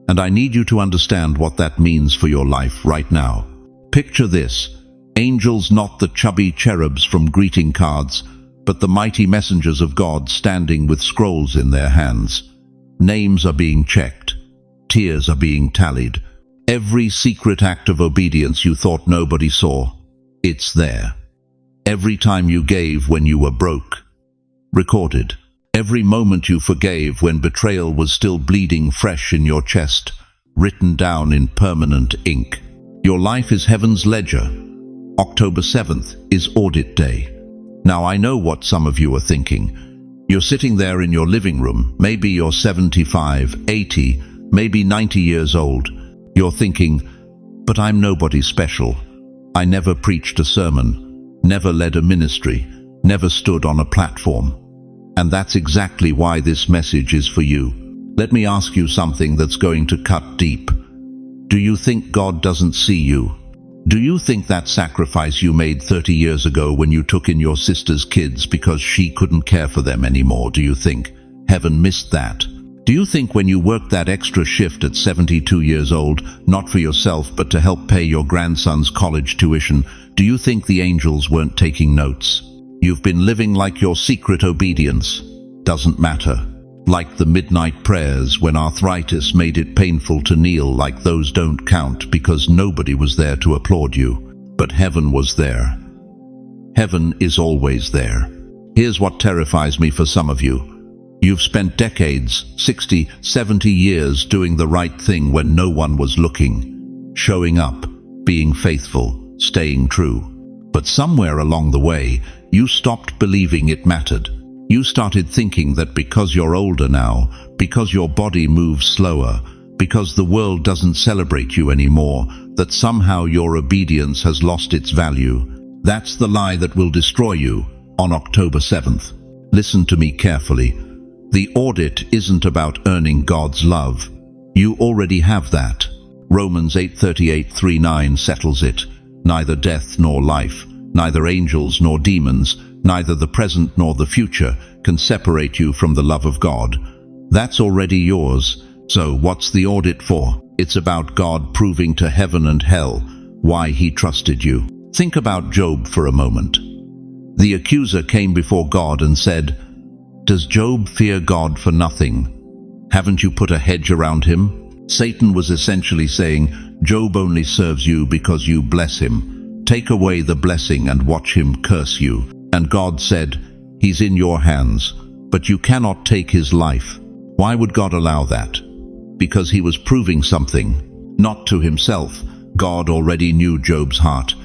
And I need you to understand what that means for your life right now. Picture this: angels, not the chubby cherubs from greeting cards, but the mighty messengers of God standing with scrolls in their hands. Names are being checked. Tears are being tallied. Every secret act of obedience you thought nobody saw, it's there. Every time you gave when you were broke, recorded. Every moment you forgave when betrayal was still bleeding fresh in your chest, written down in permanent ink. Your life is heaven's ledger. October 7th is audit day. Now I know what some of you are thinking. You're sitting there in your living room, maybe you're 75, 80, maybe 90 years old. You're thinking, but I'm nobody special. I never preached a sermon, never led a ministry, never stood on a platform. And that's exactly why this message is for you. Let me ask you something that's going to cut deep. Do you think God doesn't see you? Do you think that sacrifice you made 30 years ago when you took in your sister's kids because she couldn't care for them anymore, do you think heaven missed that? Do you think when you worked that extra shift at 72 years old, not for yourself but to help pay your grandson's college tuition, do you think the angels weren't taking notes? You've been living like your secret obedience doesn't matter. Like the midnight prayers when arthritis made it painful to kneel, like those don't count because nobody was there to applaud you. But heaven was there. Heaven is always there. Here's what terrifies me for some of you. You've spent decades, 60, 70 years doing the right thing when no one was looking, showing up, being faithful, staying true. But somewhere along the way, you stopped believing it mattered. You started thinking that because you're older now, because your body moves slower, because the world doesn't celebrate you anymore, that somehow your obedience has lost its value. That's the lie that will destroy you on October 7th. Listen to me carefully. The audit isn't about earning God's love. You already have that. Romans 8:38-39 settles it. Neither death nor life, neither angels nor demons, neither the present nor the future can separate you from the love of God. That's already yours. So what's the audit for? It's about God proving to heaven and hell why he trusted you. Think about Job for a moment. The accuser came before God and said, "Does Job fear God for nothing? Haven't you put a hedge around him?" Satan was essentially saying, Job only serves you because you bless him. Take away the blessing and watch him curse you. And God said, he's in your hands, but you cannot take his life. Why would God allow that? Because he was proving something, not to himself. God already knew Job's heart.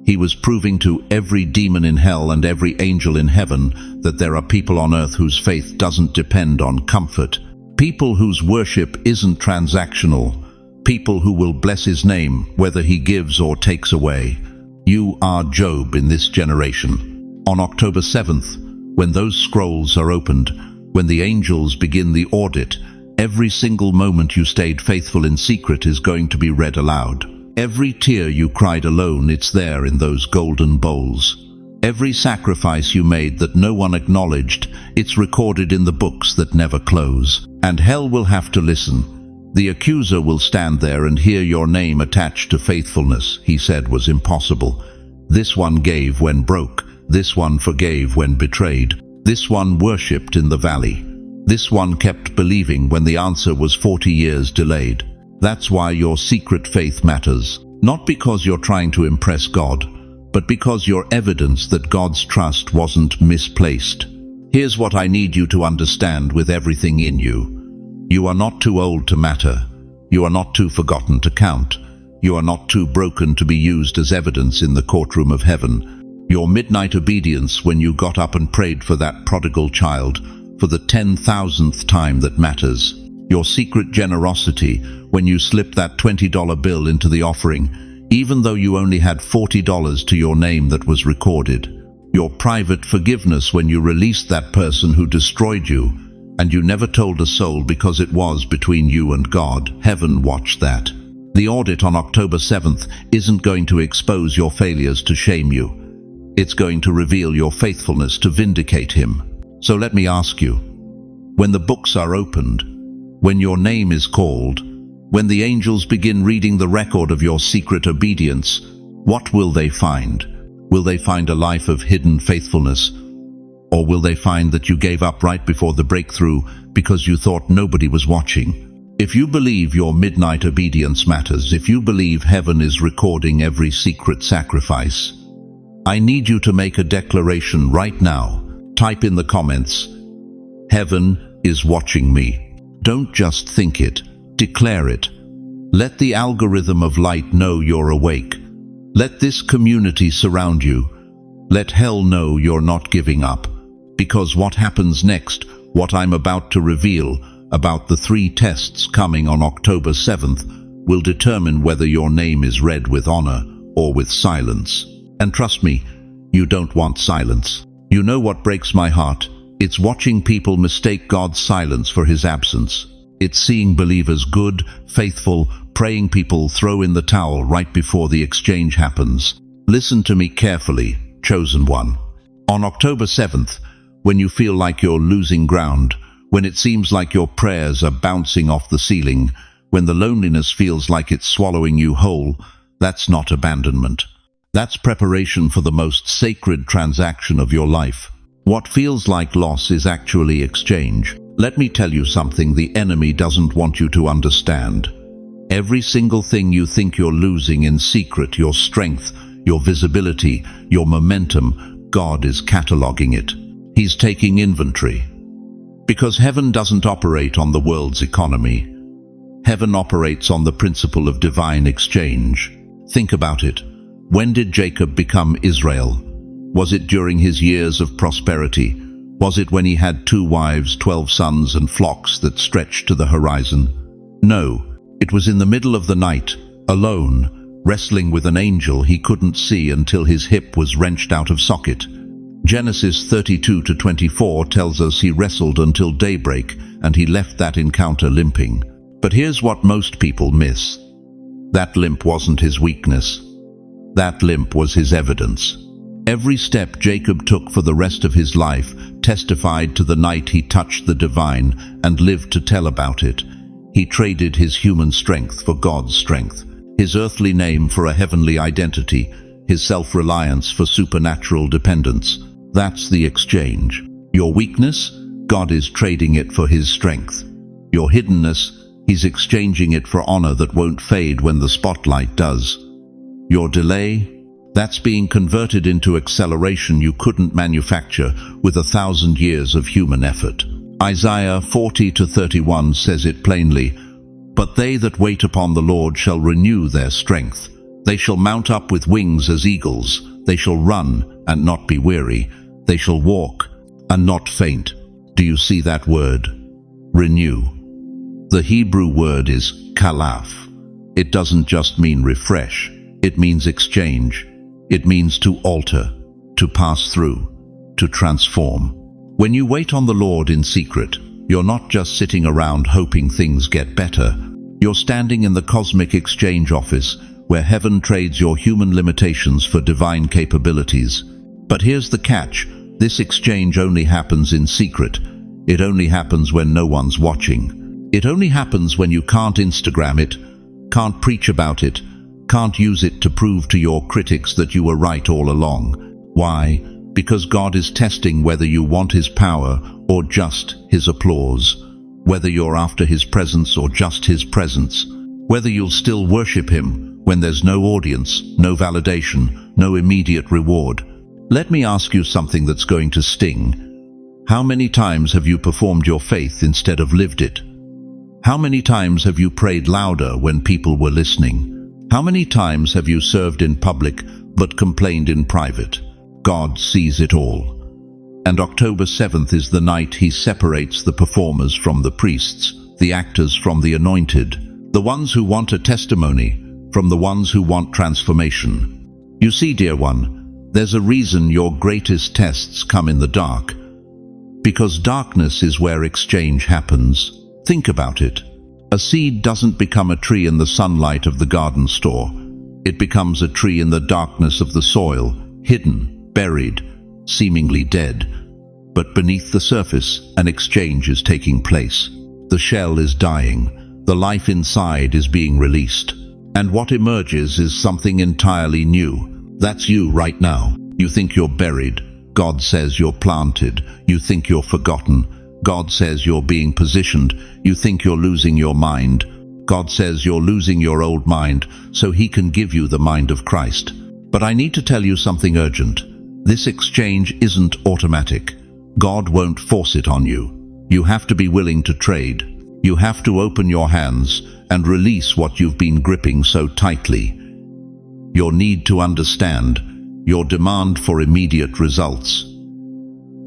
He was proving to every demon in hell and every angel in heaven that there are people on earth whose faith doesn't depend on comfort. People whose worship isn't transactional. People who will bless his name, whether he gives or takes away. You are Job in this generation. On October 7th, when those scrolls are opened, when the angels begin the audit, every single moment you stayed faithful in secret is going to be read aloud. Every tear you cried alone, it's there in those golden bowls. Every sacrifice you made that no one acknowledged, it's recorded in the books that never close. And hell will have to listen. The accuser will stand there and hear your name attached to faithfulness he said was impossible. This one gave when broke. This one forgave when betrayed. This one worshipped in the valley. This one kept believing when the answer was 40 years delayed. That's why your secret faith matters. Not because you're trying to impress God, but because you're evidence that God's trust wasn't misplaced. Here's what I need you to understand with everything in you. You are not too old to matter. You are not too forgotten to count. You are not too broken to be used as evidence in the courtroom of heaven. Your midnight obedience when you got up and prayed for that prodigal child, for the 10,000th time that matters. Your secret generosity when you slipped that $20 bill into the offering, even though you only had $40 to your name that was recorded. Your private forgiveness when you released that person who destroyed you, and you never told a soul because it was between you and God. Heaven watched that. The audit on October 7th isn't going to expose your failures to shame you. It's going to reveal your faithfulness to vindicate him. So let me ask you, when the books are opened, when your name is called, when the angels begin reading the record of your secret obedience, what will they find? Will they find a life of hidden faithfulness? Or will they find that you gave up right before the breakthrough because you thought nobody was watching? If you believe your midnight obedience matters, if you believe heaven is recording every secret sacrifice, I need you to make a declaration right now. Type in the comments, "Heaven is watching me." Don't just think it, declare it. Let the algorithm of light know you're awake. Let this community surround you. Let hell know you're not giving up. Because what happens next, what I'm about to reveal about the 3 tests coming on October 7th, will determine whether your name is read with honor or with silence. And trust me, you don't want silence. You know what breaks my heart? It's watching people mistake God's silence for his absence. It's seeing believers, good, faithful, praying people throw in the towel right before the exchange happens. Listen to me carefully, chosen one. On October 7th, when you feel like you're losing ground, when it seems like your prayers are bouncing off the ceiling, when the loneliness feels like it's swallowing you whole, that's not abandonment. That's preparation for the most sacred transaction of your life. What feels like loss is actually exchange. Let me tell you something the enemy doesn't want you to understand. Every single thing you think you're losing in secret, your strength, your visibility, your momentum, God is cataloging it. He's taking inventory. Because heaven doesn't operate on the world's economy. Heaven operates on the principle of divine exchange. Think about it. When did Jacob become Israel? Was it during his years of prosperity? Was it when he had 2 wives, 12 sons, and flocks that stretched to the horizon? No, it was in the middle of the night, alone, wrestling with an angel he couldn't see until his hip was wrenched out of socket. Genesis 32-24 tells us he wrestled until daybreak, and he left that encounter limping. But here's what most people miss. That limp wasn't his weakness. That limp was his evidence. Every step Jacob took for the rest of his life testified to the night he touched the divine and lived to tell about it. He traded his human strength for God's strength, his earthly name for a heavenly identity, his self-reliance for supernatural dependence. That's the exchange. Your weakness, God is trading it for his strength. Your hiddenness, he's exchanging it for honor that won't fade when the spotlight does. Your delay, that's being converted into acceleration you couldn't manufacture with 1,000 years of human effort. Isaiah 40-31 says it plainly, "But they that wait upon the Lord shall renew their strength. They shall mount up with wings as eagles. They shall run and not be weary. They shall walk and not faint. Do you see that word? Renew. The Hebrew word is kalaf. It doesn't just mean refresh. It means exchange. It means to alter, to pass through, to transform. When you wait on the Lord in secret, you're not just sitting around hoping things get better. You're standing in the cosmic exchange office where heaven trades your human limitations for divine capabilities. But here's the catch. This exchange only happens in secret. It only happens when no one's watching. It only happens when you can't Instagram it, can't preach about it, can't use it to prove to your critics that you were right all along. Why? Because God is testing whether you want His power or just His applause, whether you're after His presence or just His presence, whether you'll still worship Him when there's no audience, no validation, no immediate reward. Let me ask you something that's going to sting. How many times have you performed your faith instead of lived it? How many times have you prayed louder when people were listening? How many times have you served in public but complained in private? God sees it all. And October 7th is the night He separates the performers from the priests, the actors from the anointed, the ones who want a testimony from the ones who want transformation. You see, dear one, there's a reason your greatest tests come in the dark. Because darkness is where exchange happens. Think about it. A seed doesn't become a tree in the sunlight of the garden store. It becomes a tree in the darkness of the soil, hidden, buried, seemingly dead. But beneath the surface, an exchange is taking place. The shell is dying. The life inside is being released. And what emerges is something entirely new. That's you right now. You think you're buried. God says you're planted. You think you're forgotten. God says you're being positioned. You think you're losing your mind. God says you're losing your old mind so He can give you the mind of Christ. But I need to tell you something urgent. This exchange isn't automatic. God won't force it on you. You have to be willing to trade. You have to open your hands and release what you've been gripping so tightly. Your need to understand, your demand for immediate results,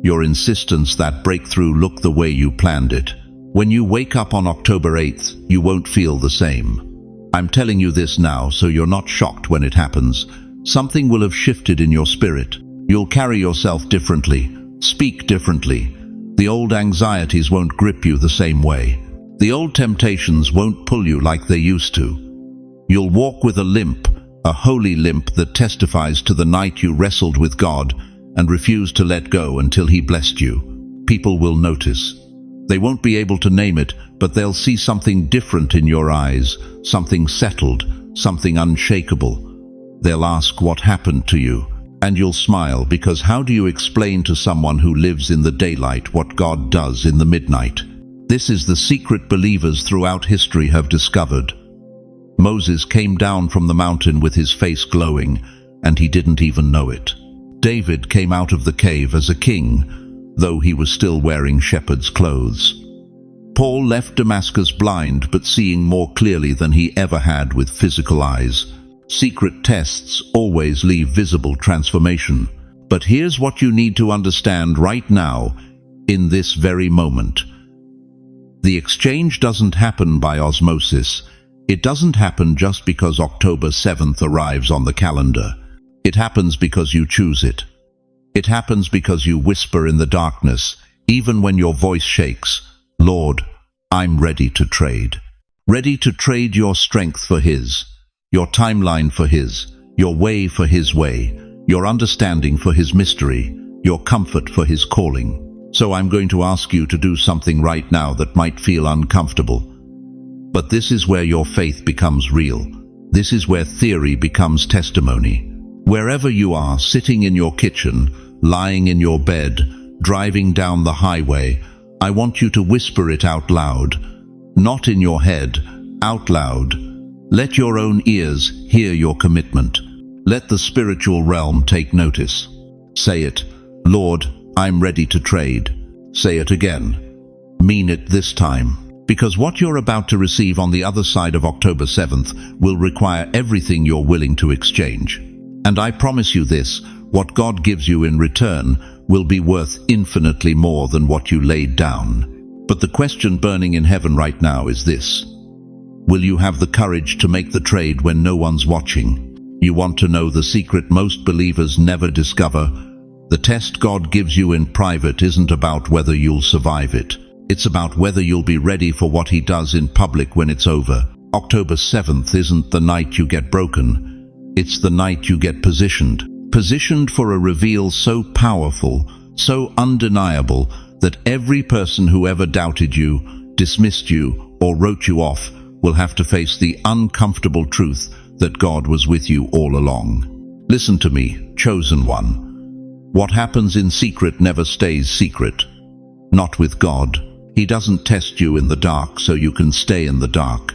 your insistence that breakthrough look the way you planned it. When you wake up on October 8th, you won't feel the same. I'm telling you this now so you're not shocked when it happens. Something will have shifted in your spirit. You'll carry yourself differently, speak differently. The old anxieties won't grip you the same way. The old temptations won't pull you like they used to. You'll walk with a limp, a holy limp that testifies to the night you wrestled with God and refused to let go until He blessed you. People will notice. They won't be able to name it, but they'll see something different in your eyes, something settled, something unshakable. They'll ask what happened to you, and you'll smile, because how do you explain to someone who lives in the daylight what God does in the midnight? This is the secret believers throughout history have discovered. Moses came down from the mountain with his face glowing, and he didn't even know it. David came out of the cave as a king, though he was still wearing shepherd's clothes. Paul left Damascus blind, but seeing more clearly than he ever had with physical eyes. Secret tests always leave visible transformation. But here's what you need to understand right now, in this very moment. The exchange doesn't happen by osmosis. It doesn't happen just because October 7th arrives on the calendar. It happens because you choose it. It happens because you whisper in the darkness, even when your voice shakes, "Lord, I'm ready to trade." Ready to trade your strength for His, your timeline for His, your way for His way, your understanding for His mystery, your comfort for His calling. So I'm going to ask you to do something right now that might feel uncomfortable. But this is where your faith becomes real. This is where theory becomes testimony. Wherever you are, sitting in your kitchen, lying in your bed, driving down the highway, I want you to whisper it out loud. Not in your head, out loud. Let your own ears hear your commitment. Let the spiritual realm take notice. Say it, "Lord, I'm ready to trade." Say it again. Mean it this time. Because what you're about to receive on the other side of October 7th will require everything you're willing to exchange. And I promise you this, what God gives you in return will be worth infinitely more than what you laid down. But the question burning in heaven right now is this: will you have the courage to make the trade when no one's watching? You want to know the secret most believers never discover? The test God gives you in private isn't about whether you'll survive it. It's about whether you'll be ready for what He does in public when it's over. October 7th isn't the night you get broken. It's the night you get positioned. Positioned for a reveal so powerful, so undeniable, that every person who ever doubted you, dismissed you, or wrote you off will have to face the uncomfortable truth that God was with you all along. Listen to me, chosen one. What happens in secret never stays secret. Not with God. He doesn't test you in the dark so you can stay in the dark.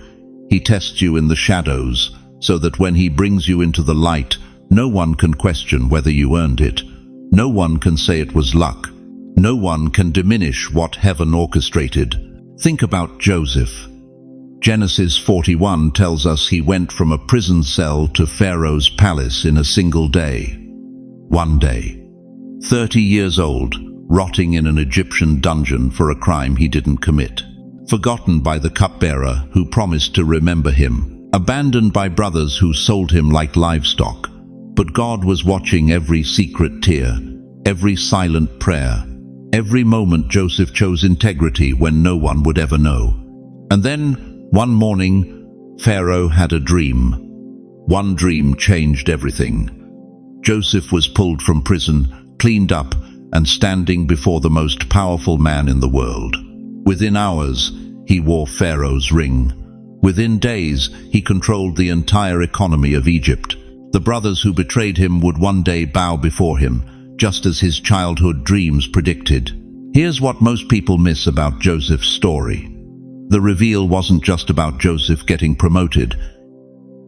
He tests you in the shadows so that when He brings you into the light, no one can question whether you earned it. No one can say it was luck. No one can diminish what heaven orchestrated. Think about Joseph. Genesis 41 tells us he went from a prison cell to Pharaoh's palace in a single day. One day. 30 years old, rotting in an Egyptian dungeon for a crime he didn't commit. Forgotten by the cupbearer who promised to remember him. Abandoned by brothers who sold him like livestock. But God was watching every secret tear, every silent prayer, every moment Joseph chose integrity when no one would ever know. And then, one morning, Pharaoh had a dream. One dream changed everything. Joseph was pulled from prison, cleaned up, and standing before the most powerful man in the world. Within hours, he wore Pharaoh's ring. Within days, he controlled the entire economy of Egypt. The brothers who betrayed him would one day bow before him, just as his childhood dreams predicted. Here's what most people miss about Joseph's story. The reveal wasn't just about Joseph getting promoted.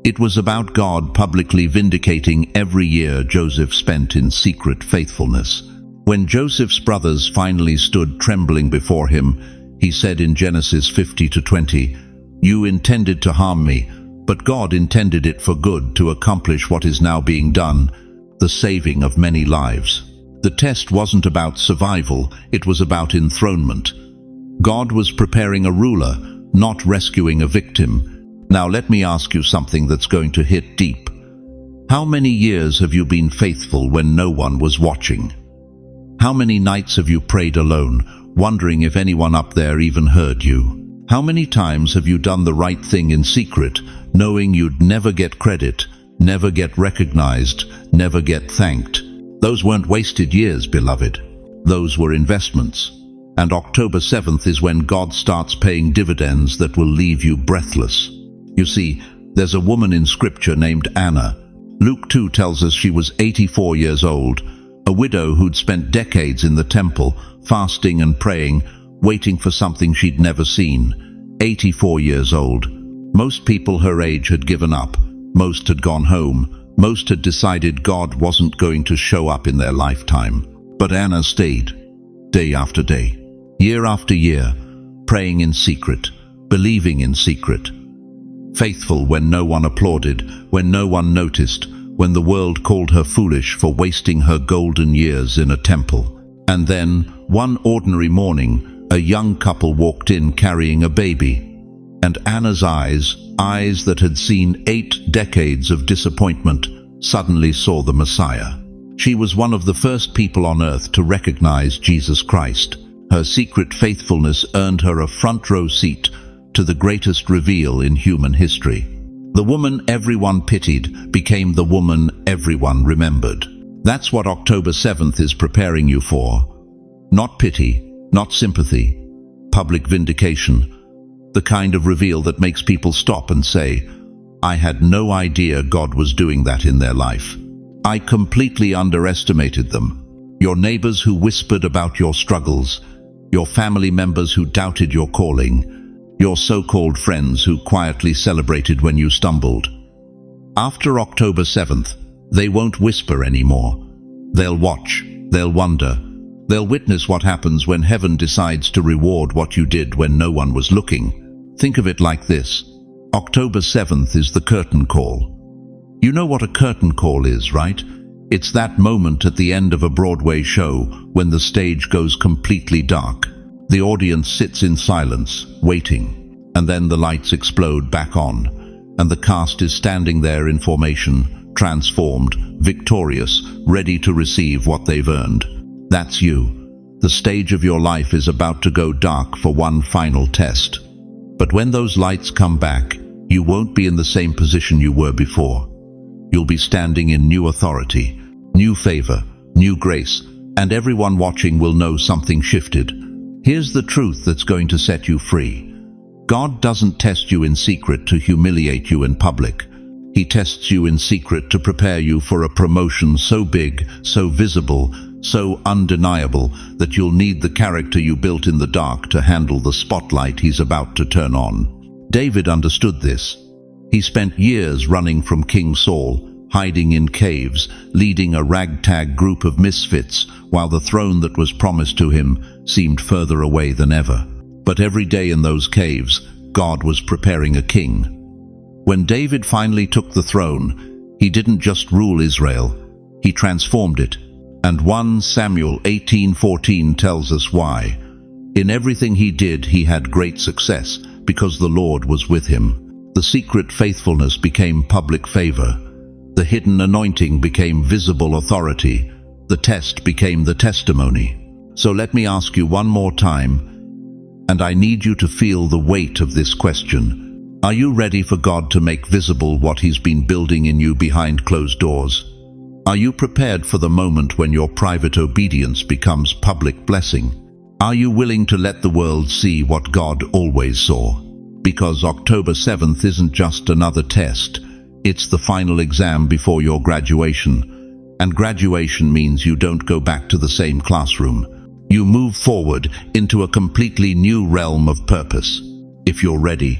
It was about God publicly vindicating every year Joseph spent in secret faithfulness. When Joseph's brothers finally stood trembling before him, he said in Genesis 50-20, "You intended to harm me, but God intended it for good to accomplish what is now being done, the saving of many lives." The test wasn't about survival, it was about enthronement. God was preparing a ruler, not rescuing a victim. Now let me ask you something that's going to hit deep. How many years have you been faithful when no one was watching? How many nights have you prayed alone, wondering if anyone up there even heard you? How many times have you done the right thing in secret, knowing you'd never get credit, never get recognized, never get thanked? Those weren't wasted years, beloved. Those were investments. And October 7th is when God starts paying dividends that will leave you breathless. You see, there's a woman in Scripture named Anna. Luke 2 tells us she was 84 years old, a widow who'd spent decades in the temple, fasting and praying, waiting for something she'd never seen. 84 years old. Most people her age had given up. Most had gone home. Most had decided God wasn't going to show up in their lifetime. But Anna stayed, day after day, year after year, praying in secret, believing in secret. Faithful when no one applauded, when no one noticed, when the world called her foolish for wasting her golden years in a temple. And then, one ordinary morning, a young couple walked in carrying a baby. And Anna's eyes that had seen 8 decades of disappointment, suddenly saw the Messiah. She was one of the first people on earth to recognize Jesus Christ. Her secret faithfulness earned her a front-row seat to the greatest reveal in human history. The woman everyone pitied became the woman everyone remembered. That's what October 7th is preparing you for. Not pity, not sympathy, public vindication. The kind of reveal that makes people stop and say, "I had no idea God was doing that in their life. I completely underestimated them." Your neighbors who whispered about your struggles, your family members who doubted your calling, your so-called friends who quietly celebrated when you stumbled. After October 7th, they won't whisper anymore. They'll watch, they'll wonder, They'll witness what happens when heaven decides to reward what you did when no one was looking. Think of it like this. October 7th is the curtain call. You know what a curtain call is, right? It's that moment at the end of a Broadway show when the stage goes completely dark. The audience sits in silence, waiting, and then the lights explode back on, and the cast is standing there in formation, transformed, victorious, ready to receive what they've earned. That's you. The stage of your life is about to go dark for one final test. But when those lights come back, you won't be in the same position you were before. You'll be standing in new authority, new favor, new grace, and everyone watching will know something shifted. Here's the truth that's going to set you free. God doesn't test you in secret to humiliate you in public. He tests you in secret to prepare you for a promotion so big, so visible, so undeniable that you'll need the character you built in the dark to handle the spotlight he's about to turn on. David understood this. He spent years running from King Saul, hiding in caves, leading a ragtag group of misfits, while the throne that was promised to him seemed further away than ever. But every day in those caves, God was preparing a king. When David finally took the throne, he didn't just rule Israel, he transformed it. And 1 Samuel 18:14 tells us why. In everything he did, he had great success, because the Lord was with him. The secret faithfulness became public favor. The hidden anointing became visible authority. The test became the testimony. So let me ask you one more time, and I need you to feel the weight of this question. Are you ready for God to make visible what He's been building in you behind closed doors? Are you prepared for the moment when your private obedience becomes public blessing? Are you willing to let the world see what God always saw? Because October 7th isn't just another test, it's the final exam before your graduation. And graduation means you don't go back to the same classroom. You move forward into a completely new realm of purpose. If you're ready,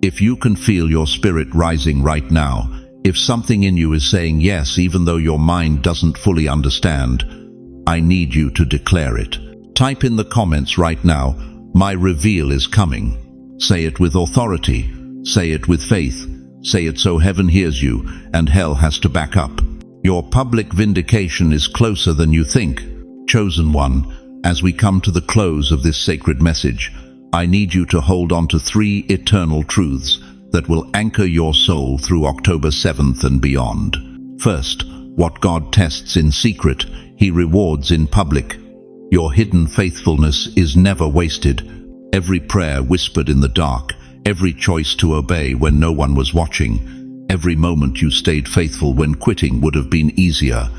if you can feel your spirit rising right now, if something in you is saying yes even though your mind doesn't fully understand, I need you to declare it. Type in the comments right now, "My reveal is coming." Say it with authority. Say it with faith. Say it so heaven hears you and hell has to back up. Your public vindication is closer than you think. Chosen one, as we come to the close of this sacred message, I need you to hold on to 3 eternal truths that will anchor your soul through October 7th and beyond. First, what God tests in secret, He rewards in public. Your hidden faithfulness is never wasted. Every prayer whispered in the dark, every choice to obey when no one was watching, every moment you stayed faithful when quitting would have been easier,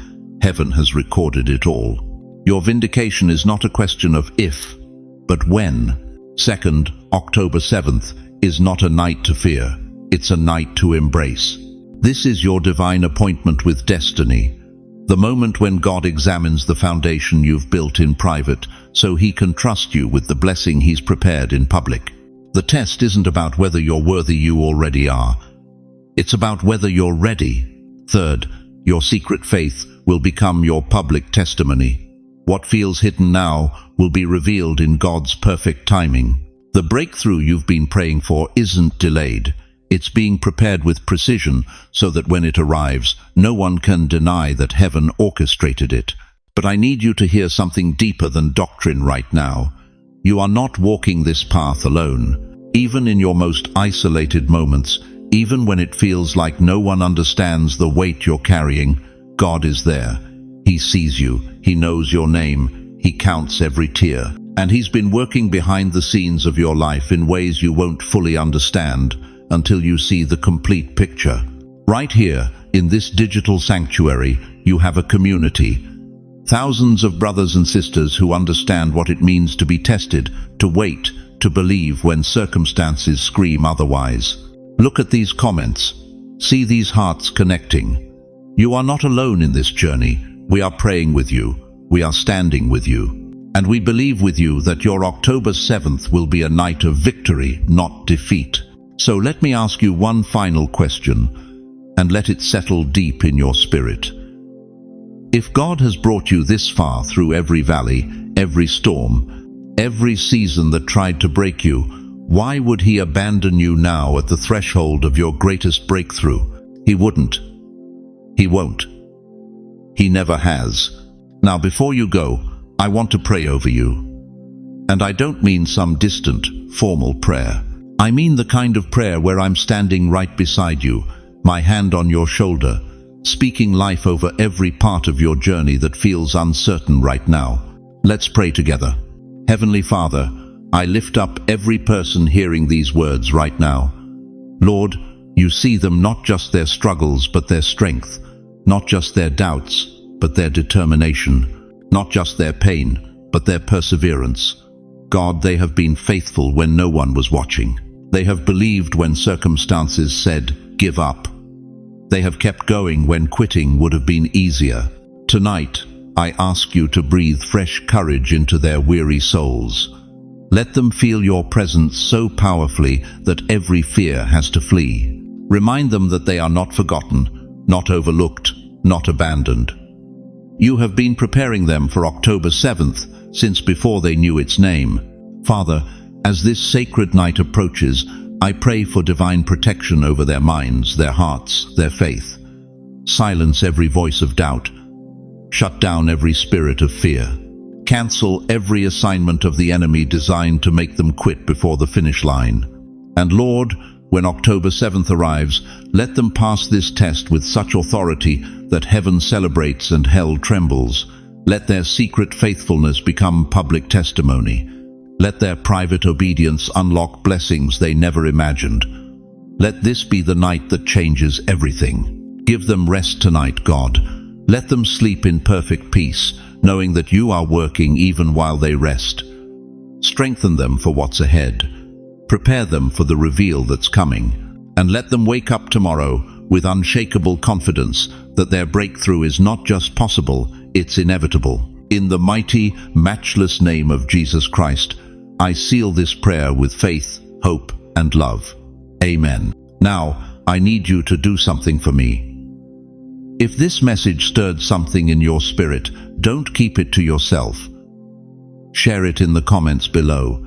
heaven has recorded it all. Your vindication is not a question of if, but when. Second, October 7th is not a night to fear, it's a night to embrace. This is your divine appointment with destiny, the moment when God examines the foundation you've built in private so He can trust you with the blessing He's prepared in public. The test isn't about whether you're worthy, you already are. It's about whether you're ready. Third, your secret faith will become your public testimony. What feels hidden now will be revealed in God's perfect timing. The breakthrough you've been praying for isn't delayed. It's being prepared with precision so that when it arrives, no one can deny that heaven orchestrated it. But I need you to hear something deeper than doctrine right now. You are not walking this path alone. Even in your most isolated moments, even when it feels like no one understands the weight you're carrying, God is there. He sees you, He knows your name, He counts every tear. And He's been working behind the scenes of your life in ways you won't fully understand until you see the complete picture. Right here, in this digital sanctuary, you have a community. Thousands of brothers and sisters who understand what it means to be tested, to wait, to believe when circumstances scream otherwise. Look at these comments. See these hearts connecting. You are not alone in this journey. We are praying with you. We are standing with you. And we believe with you that your October 7th will be a night of victory, not defeat. So let me ask you one final question, and let it settle deep in your spirit. If God has brought you this far through every valley, every storm, every season that tried to break you, why would He abandon you now at the threshold of your greatest breakthrough? He wouldn't. He won't. He never has. Now, before you go, I want to pray over you. And I don't mean some distant, formal prayer. I mean the kind of prayer where I'm standing right beside you, my hand on your shoulder, speaking life over every part of your journey that feels uncertain right now. Let's pray together. Heavenly Father, I lift up every person hearing these words right now. Lord, you see them, not just their struggles, but their strength, not just their doubts, but their determination, not just their pain, but their perseverance. God, they have been faithful when no one was watching. They have believed when circumstances said, give up. They have kept going when quitting would have been easier. Tonight, I ask you to breathe fresh courage into their weary souls. Let them feel your presence so powerfully that every fear has to flee. Remind them that they are not forgotten, not overlooked, not abandoned. You have been preparing them for October 7th since before they knew its name. Father, as this sacred night approaches, I pray for divine protection over their minds, their hearts, their faith. Silence every voice of doubt. Shut down every spirit of fear. Cancel every assignment of the enemy designed to make them quit before the finish line. And Lord, when October 7th arrives, let them pass this test with such authority that heaven celebrates and hell trembles. Let their secret faithfulness become public testimony. Let their private obedience unlock blessings they never imagined. Let this be the night that changes everything. Give them rest tonight, God. Let them sleep in perfect peace, knowing that you are working even while they rest. Strengthen them for what's ahead. Prepare them for the reveal that's coming. And let them wake up tomorrow with unshakable confidence that their breakthrough is not just possible, it's inevitable. In the mighty, matchless name of Jesus Christ, I seal this prayer with faith, hope, and love. Amen. Now, I need you to do something for me. If this message stirred something in your spirit, don't keep it to yourself. Share it in the comments below.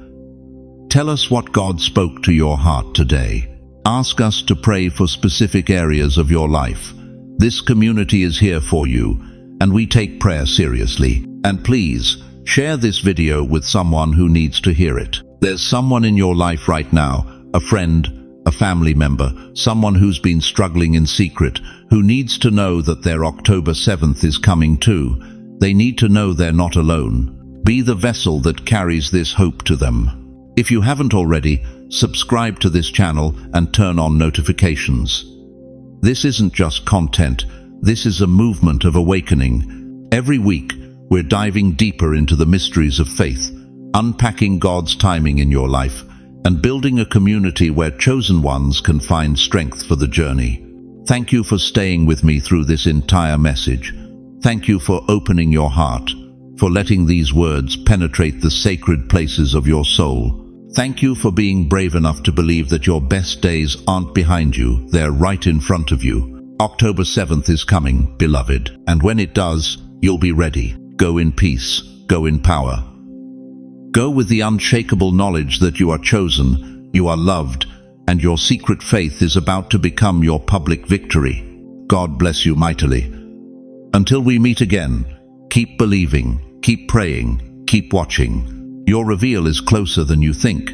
Tell us what God spoke to your heart today. Ask us to pray for specific areas of your life. This community is here for you, and we take prayer seriously. And please, share this video with someone who needs to hear it. There's someone in your life right now, a friend, a family member, someone who's been struggling in secret, who needs to know that their October 7th is coming too. They need to know they're not alone. Be the vessel that carries this hope to them. If you haven't already, subscribe to this channel and turn on notifications. This isn't just content, this is a movement of awakening. Every week, we're diving deeper into the mysteries of faith, unpacking God's timing in your life, and building a community where chosen ones can find strength for the journey. Thank you for staying with me through this entire message. Thank you for opening your heart, for letting these words penetrate the sacred places of your soul. Thank you for being brave enough to believe that your best days aren't behind you, they're right in front of you. October 7th is coming, beloved, and when it does, you'll be ready. Go in peace, go in power. Go with the unshakable knowledge that you are chosen, you are loved, and your secret faith is about to become your public victory. God bless you mightily. Until we meet again, keep believing, keep praying, keep watching. Your reveal is closer than you think.